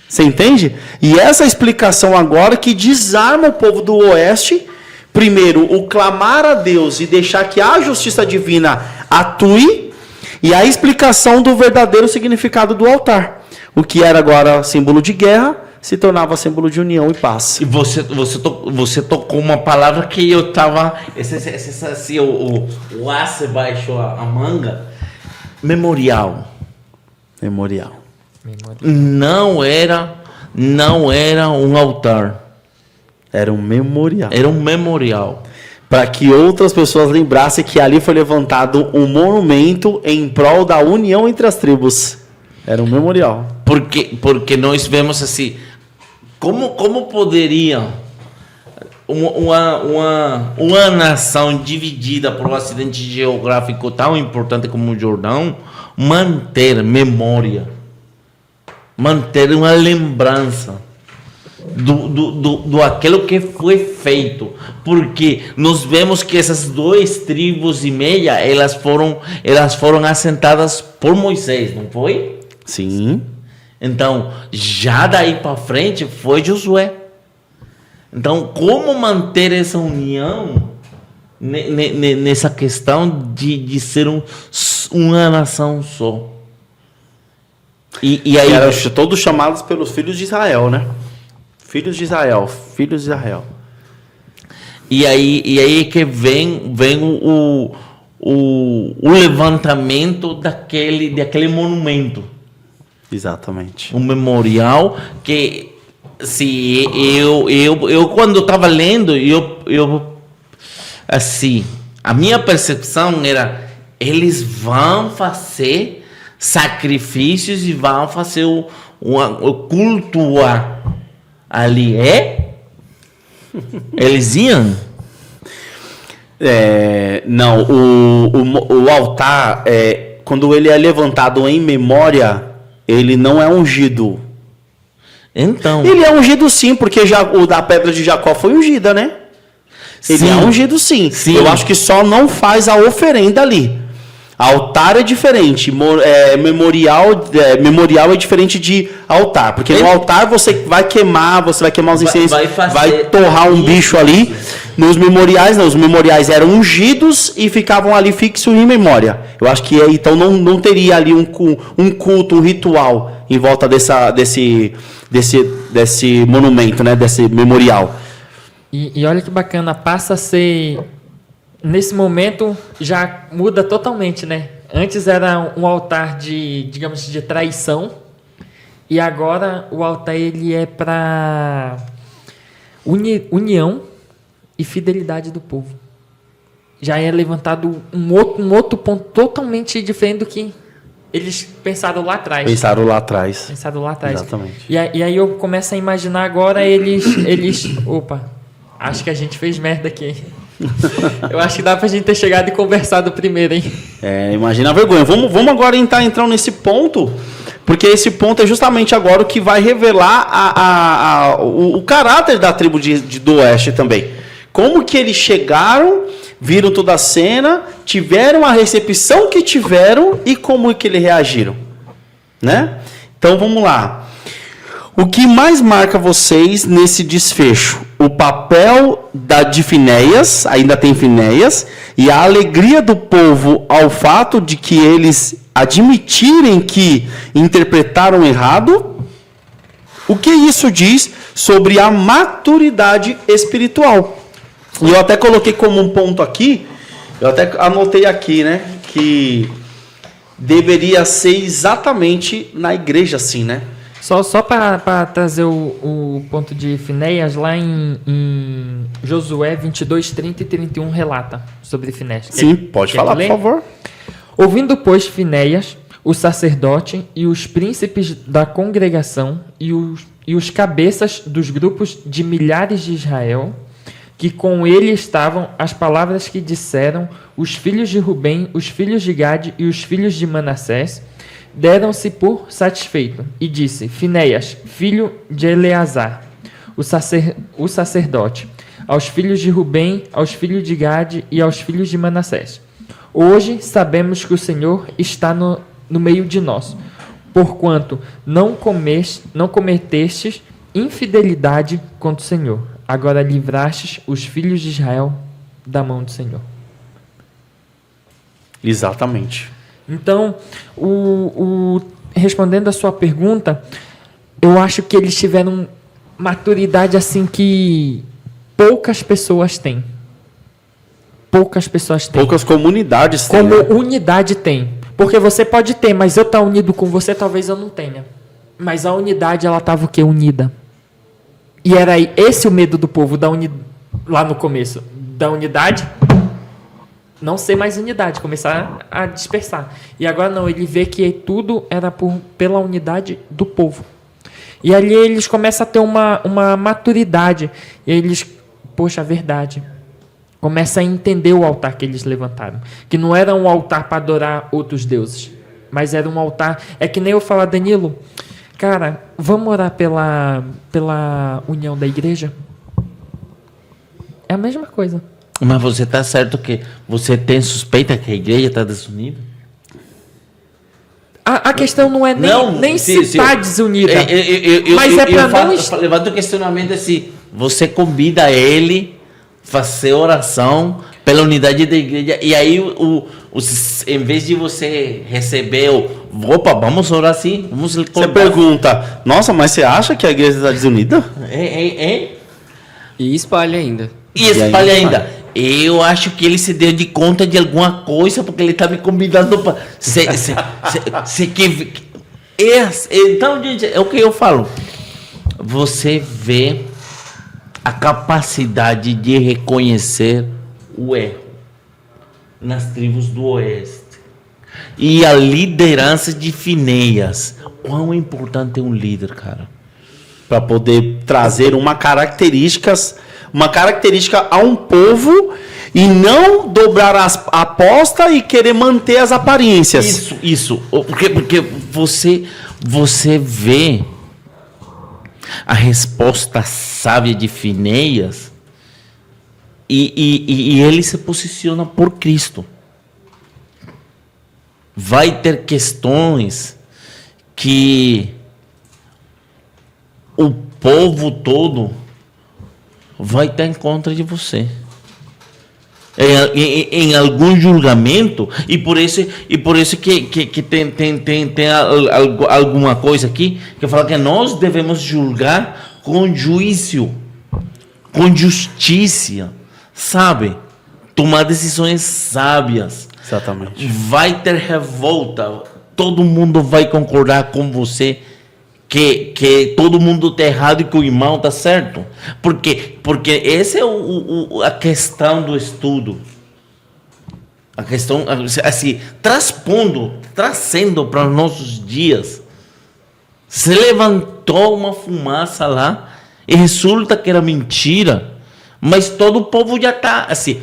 Você entende? E essa explicação agora que desarma o povo do oeste, primeiro, o clamar a Deus e deixar que a justiça divina atue, e a explicação do verdadeiro significado do altar. O que era agora símbolo de guerra, se tornava símbolo de união e paz. E você tocou uma palavra que eu estava... Assim, o aço baixou a manga. Memorial. Memorial. Não era um altar. Era um memorial. Era um memorial. Para que outras pessoas lembrassem que ali foi levantado um monumento em prol da união entre as tribos. Era um memorial. Porque nós vemos assim, como poderia uma nação dividida por um acidente geográfico tão importante como o Jordão manter memória, manter uma lembrança do aquilo que foi feito, porque nós vemos que essas 2 tribos e meia elas foram assentadas por Moisés, não foi? Sim. Então, já daí para frente foi Josué. Então, como manter essa união nessa questão de ser uma nação só? E aí eram todos chamados pelos filhos de Israel, né? Filhos de Israel, filhos de Israel. E aí que vem o levantamento daquele monumento. Exatamente. Um memorial que, se eu quando estava lendo, eu assim, a minha percepção era, eles vão fazer sacrifícios e vão fazer o cultuar ali, eles iam? Não, o altar, quando ele é levantado em memória, ele não é ungido. Então. Ele é ungido sim, porque o da pedra de Jacó foi ungida, né? Ele Sim. é ungido sim. Sim. Eu acho que só não faz a oferenda ali. Altar é diferente. Memorial é diferente de altar. Porque no altar você vai queimar os incêndios, vai torrar um bicho ali. Nos memoriais, não. Os memoriais eram ungidos e ficavam ali fixos em memória. Eu acho que então não teria ali um culto, um ritual em volta desse monumento, né? Desse memorial. E olha que bacana, passa a ser... Nesse momento já muda totalmente, né? Antes era um altar de, digamos, de traição. E agora o altar ele é para união e fidelidade do povo. Já é levantado um outro ponto totalmente diferente do que eles pensaram lá atrás. Pensaram lá atrás. Exatamente. E aí eu começo a imaginar agora eles... Opa, acho que a gente fez merda aqui. Eu acho que dá pra gente ter chegado e conversado primeiro, hein? Imagina a vergonha. Vamos agora entrar nesse ponto, porque esse ponto é justamente agora o que vai revelar o caráter da tribo do Oeste também. Como que eles chegaram, viram toda a cena, tiveram a recepção que tiveram e como que eles reagiram, né? Então vamos lá. O que mais marca vocês nesse desfecho? O papel de Finéias, ainda tem Finéias, e a alegria do povo ao fato de que eles admitirem que interpretaram errado? O que isso diz sobre a maturidade espiritual? E eu até coloquei como um ponto aqui, eu até anotei aqui, né, que deveria ser exatamente na igreja assim, né? Só para trazer o ponto de Finéias, lá em Josué 22, 30 e 31 relata sobre Finéias. Sim, pode falar, por favor. Ouvindo, pois, Finéias, o sacerdote e os príncipes da congregação e os cabeças dos grupos de milhares de Israel, que com ele estavam, as palavras que disseram os filhos de Rubem, os filhos de Gade e os filhos de Manassés, deram-se por satisfeito, e disse: Finéias, filho de Eleazar, o sacerdote, aos filhos de Rubem, aos filhos de Gade e aos filhos de Manassés: hoje sabemos que o Senhor está no meio de nós, porquanto não cometestes infidelidade contra o Senhor. Agora livrastes os filhos de Israel da mão do Senhor. Exatamente. Então, respondendo a sua pergunta, eu acho que eles tiveram maturidade assim que poucas pessoas têm. Poucas pessoas têm. Poucas comunidades têm. Como unidade tem. Porque você pode ter, mas eu estar unido com você, talvez eu não tenha. Mas a unidade, ela estava o quê? Unida. E era esse o medo do povo, lá no começo. Da unidade, não ser mais unidade, começar a dispersar. E agora não, ele vê que tudo era pela unidade do povo. E ali eles começam a ter uma maturidade. E eles, poxa, verdade. Começa a entender o altar que eles levantaram. Que não era um altar para adorar outros deuses. Mas era um altar... É que nem eu falar, Danilo, cara, vamos orar pela união da igreja? É a mesma coisa. Mas você está certo que você tem suspeita que a igreja está desunida? A questão não é nem se está desunida. Mas é para não... Eu levanto o questionamento assim, você convida ele fazer oração pela unidade da igreja, e aí em vez de você receber opa, vamos orar assim, vamos... Você pergunta, nossa, mas você acha que a igreja está desunida? E espalha ainda. E espalha ainda. Eu acho que ele se deu de conta de alguma coisa, porque ele está me convidando para... Então, gente, é o que eu falo. Você vê a capacidade de reconhecer o erro nas tribos do Oeste. E a liderança de Finéias. Quão importante é um líder, cara? Para poder trazer uma característica a um povo e não dobrar a aposta e querer manter as aparências. Isso. Porque você vê a resposta sábia de Finéias e ele se posiciona por Cristo. Vai ter questões que o povo todo vai estar em contra de você. Em algum julgamento, e por isso que tem alguma coisa aqui que fala que nós devemos julgar com juízo, com justiça, sabe? Tomar decisões sábias. Exatamente. Vai ter revolta, todo mundo vai concordar com você que todo mundo está errado e que o irmão está certo. Porque essa é a questão do estudo. A questão, assim, trazendo para os nossos dias. Se levantou uma fumaça lá e resulta que era mentira. Mas todo o povo já está assim,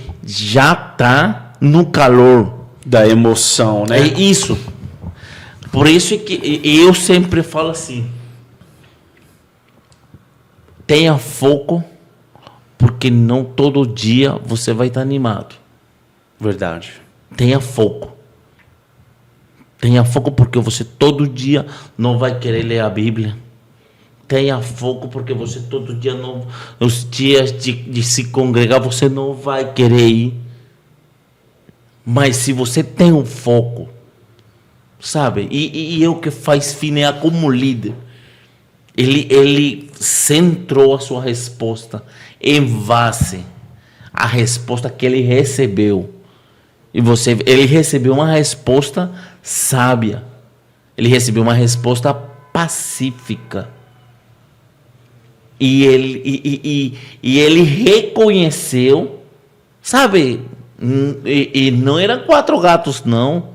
no calor da emoção, né? É isso. Por isso é que eu sempre falo assim: tenha foco, porque não todo dia você vai estar animado. Verdade. Tenha foco. Tenha foco, porque você todo dia não vai querer ler a Bíblia. Tenha foco, porque você todo dia não, nos dias de se congregar, você não vai querer ir. Mas se você tem um foco, sabe? E é o que faz Finéia como líder. Ele centrou a sua resposta em base à resposta que ele recebeu. Ele recebeu uma resposta sábia. Ele recebeu uma resposta pacífica. E ele reconheceu, sabe? E não eram 4 gatos, não.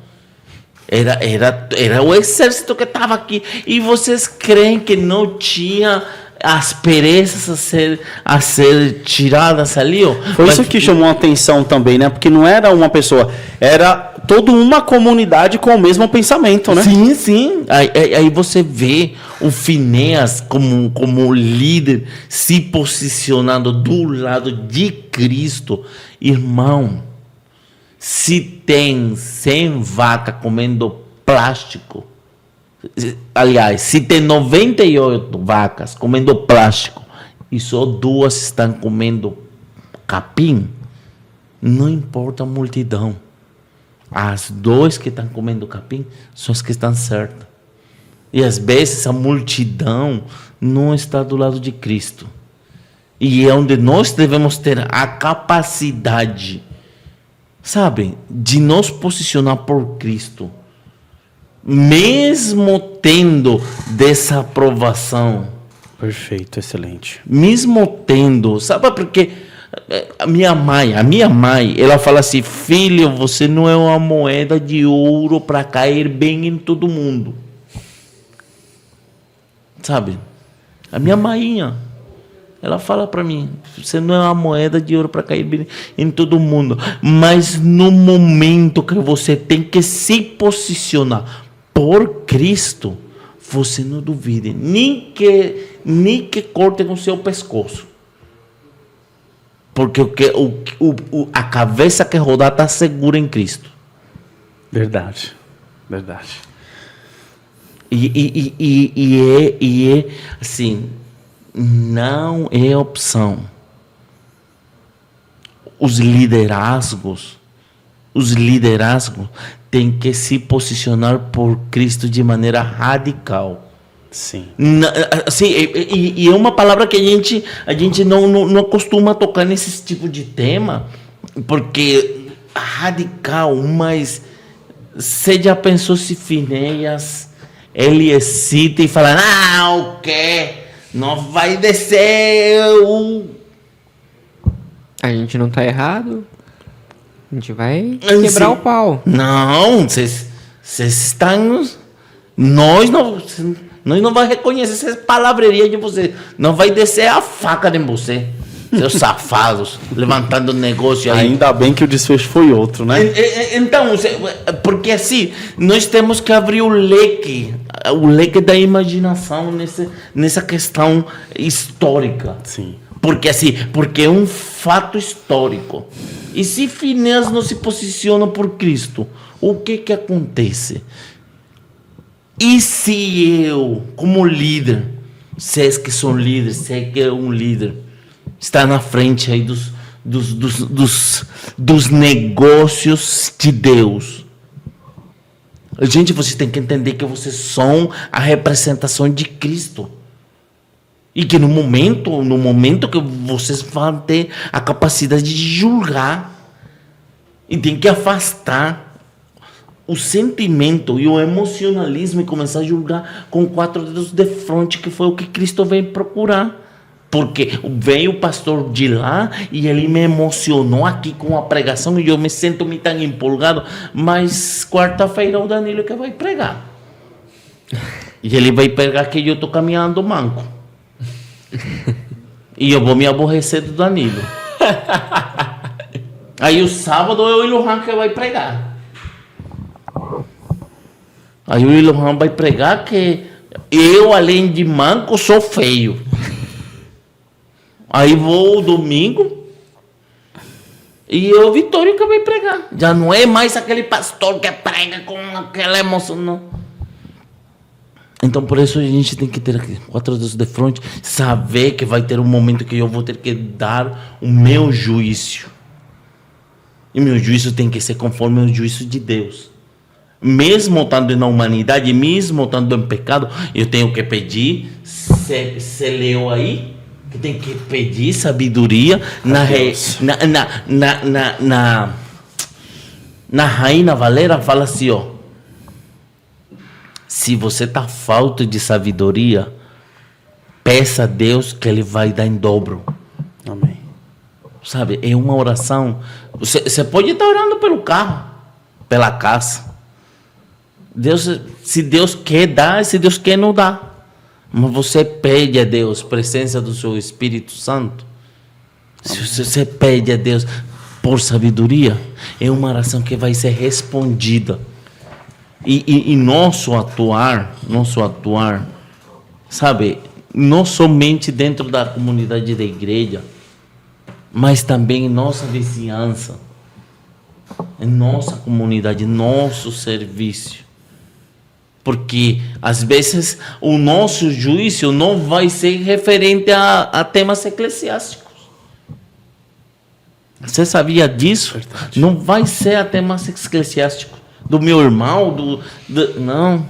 Era o exército que estava aqui. E vocês creem que não tinha asperezas a ser tiradas ali? Ó? Foi isso que chamou a atenção também, né? Porque não era uma pessoa, era toda uma comunidade com o mesmo pensamento, né? Sim, sim. Aí você vê o Finéias como líder se posicionando do lado de Cristo. Irmão, se tem 100 vacas comendo plástico, aliás, se tem 98 vacas comendo plástico e só 2 estão comendo capim, não importa a multidão. As 2 que estão comendo capim são as que estão certas. E às vezes a multidão não está do lado de Cristo. E é onde nós devemos ter a capacidade, sabe, de nos posicionar por Cristo. Mesmo tendo desaprovação. Perfeito, excelente. Mesmo tendo, sabe, porque a minha mãe, ela fala assim: filho, você não é uma moeda de ouro para cair bem em todo mundo. Sabe? A minha mãinha, ela fala para mim: você não é uma moeda de ouro para cair bem em todo mundo. Mas no momento que você tem que se posicionar por Cristo, você não duvide, nem que cortem o seu pescoço. Porque a cabeça que rodar está segura em Cristo. Verdade, verdade. E é assim, não é opção. Os liderazgos têm que se posicionar por Cristo de maneira radical. Sim. Assim, e é uma palavra que a gente não costuma tocar nesse tipo de tema, porque radical, mas você já pensou se Finéias ele excita e fala: o quê? Não vai descer A gente não tá errado. A gente vai quebrar o pau. Não, vocês estão... Nós não vamos reconhecer essa palavreria de vocês. Não vai descer a faca em você, seus safados, levantando negócio aí. Ainda bem que o desfecho foi outro, né? Então, porque assim, nós temos que abrir o leque da imaginação nessa questão histórica. Sim. Porque é um fato histórico. E se Finéias não se posiciona por Cristo, o que acontece? E se eu, como líder, vocês que são líderes, você que é um líder, está na frente aí dos negócios de Deus. Gente, vocês têm que entender que vocês são a representação de Cristo. E que no momento que vocês vão ter a capacidade de julgar, e tem que afastar o sentimento e o emocionalismo e começar a julgar com 4 dedos de frente, que foi o que Cristo veio procurar. Porque veio o pastor de lá e ele me emocionou aqui com a pregação e eu me sinto me tão empolgado, mas quarta-feira o Danilo que vai pregar. E ele vai pregar que eu estou caminhando manco. E eu vou me aborrecer do Danilo. Aí o sábado é o Ilohan que vai pregar. Aí o Ilohan vai pregar que eu, além de manco, sou feio. Aí vou domingo e é o Vitório que vai pregar. Já não é mais aquele pastor que prega com aquela emoção, não. Então por isso a gente tem que ter aqui 4 dedos de frente, saber que vai ter um momento que eu vou ter que dar o meu juízo. E meu juízo tem que ser conforme o juízo de Deus. Mesmo estando na humanidade, mesmo estando em pecado, eu tenho que pedir, você leu aí? Que tem que pedir sabedoria na Rainha Valera fala assim, ó, se você está falta de sabedoria, peça a Deus que Ele vai dar em dobro. Amém. Sabe, é uma oração. Você pode estar orando pelo carro, pela casa. Deus, se Deus quer dar, se Deus quer não dá. Mas você pede a Deus presença do seu Espírito Santo. Se você pede a Deus por sabedoria, é uma oração que vai ser respondida. E nosso atuar, sabe, não somente dentro da comunidade da igreja, mas também em nossa vizinhança, em nossa comunidade, nosso serviço. Porque, às vezes, o nosso juízo não vai ser referente a temas eclesiásticos. Você sabia disso? Verdade. Não vai ser a temas eclesiásticos. Do meu irmão, não.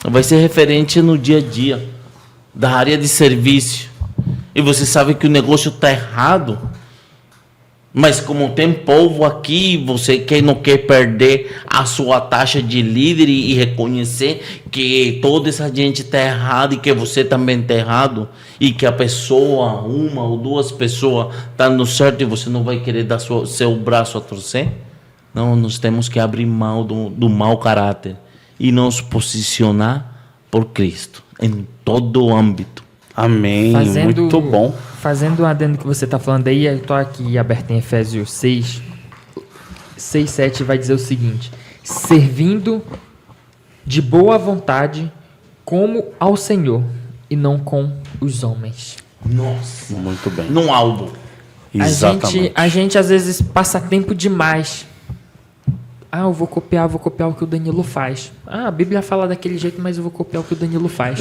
Vai ser referente no dia a dia, da área de serviço. E você sabe que o negócio está errado. Mas como tem povo aqui, você que não quer perder a sua taxa de líder e reconhecer que toda essa gente está errada e que você também está errado, e que a pessoa, uma ou duas pessoas, está no certo e você não vai querer dar seu braço a torcer? Não, nós temos que abrir mão do mau caráter e nos posicionar por Cristo em todo o âmbito. Amém, muito bom. Fazendo o adendo que você está falando aí, eu estou aqui aberto em Efésios 6, 7, vai dizer o seguinte: servindo de boa vontade como ao Senhor e não com os homens. Nossa, Muito bem. num álbum. Exatamente. A gente às vezes passa tempo demais. Eu vou copiar o que o Danilo faz. A Bíblia fala daquele jeito, mas eu vou copiar o que o Danilo faz.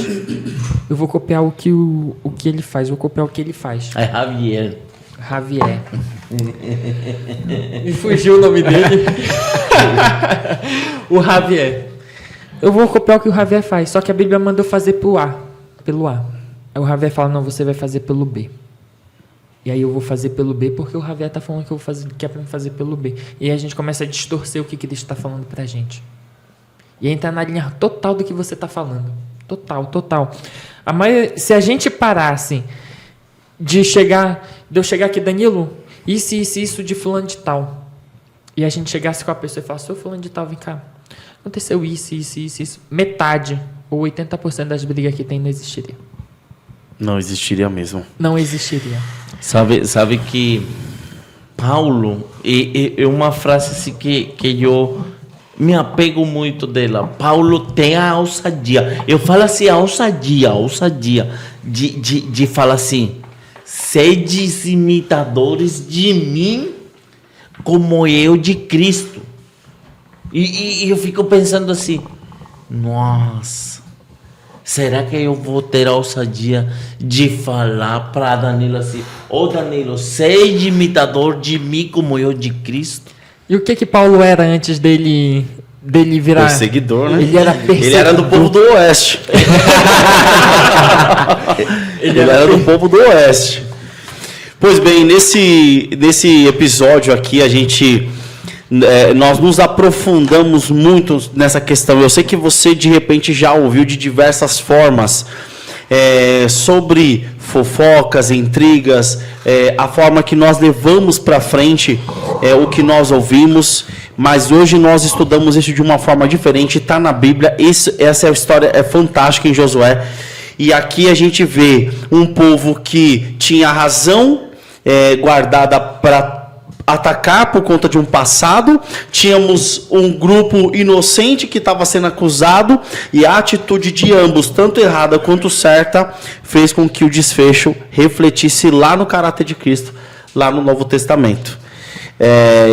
Eu vou copiar o que ele faz, vou copiar o que ele faz. É Javier. Me fugiu o nome dele. O Javier. Eu vou copiar o que o Javier faz, só que a Bíblia mandou fazer pelo A. Aí o Javier fala, não, você vai fazer pelo B. E aí eu vou fazer pelo B porque o Javier está falando que é para fazer pelo B. E aí a gente começa a distorcer o que Cristo está falando para a gente. E aí entra na linha total do que você está falando. Total. Se a gente parasse de eu chegar aqui, Danilo, isso de fulano de tal. E a gente chegasse com a pessoa e falasse, ô fulano de tal, vem cá. Aconteceu isso. Metade ou 80% das brigas que tem não existiria. Não existiria mesmo. Não existiria. Sabe que Paulo, é uma frase assim que eu me apego muito dela. Paulo tem a ousadia. Eu falo assim, a ousadia de falar assim, sedes imitadores de mim como eu de Cristo. E eu fico pensando assim, nossa, será que eu vou ter a ousadia de falar para Danilo assim, Danilo, seja imitador de mim como eu de Cristo? E o que Paulo era antes dele virar... Perseguidor, né? Ele era perseguidor. Ele era do povo do Oeste. Ele era do povo do Oeste. Pois bem, nesse episódio aqui, a gente nós nos aprofundamos muito nessa questão. Eu sei que você, de repente, já ouviu de diversas formas sobre fofocas, intrigas, a forma que nós levamos para frente o que nós ouvimos, mas hoje nós estudamos isso de uma forma diferente, está na Bíblia. Essa história é fantástica em Josué, e aqui a gente vê um povo que tinha razão guardada para atacar por conta de um passado, tínhamos um grupo inocente que estava sendo acusado, e a atitude de ambos, tanto errada quanto certa, fez com que o desfecho refletisse lá no caráter de Cristo, lá no Novo Testamento.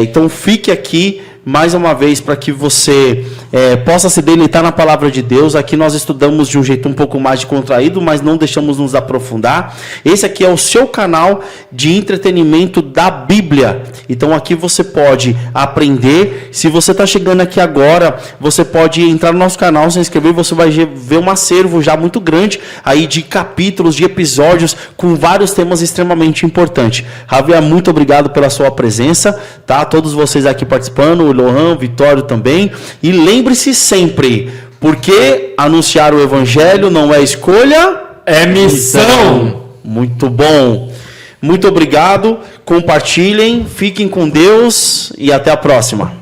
Então fique aqui mais uma vez para que você possa se deleitar na palavra de Deus. Aqui nós estudamos de um jeito um pouco mais contraído, mas não deixamos nos aprofundar. Esse aqui é o seu canal de entretenimento da Bíblia. Então aqui você pode aprender. Se você está chegando aqui agora, você pode entrar no nosso canal, se inscrever, você vai ver um acervo já muito grande aí de capítulos, de episódios, com vários temas extremamente importantes. Javier, muito obrigado pela sua presença, tá? Todos vocês aqui participando, o Lohan, Vitório também. E lembre-se sempre, porque anunciar o Evangelho não é escolha, é missão. Muito bom. Muito obrigado. Compartilhem, fiquem com Deus e até a próxima.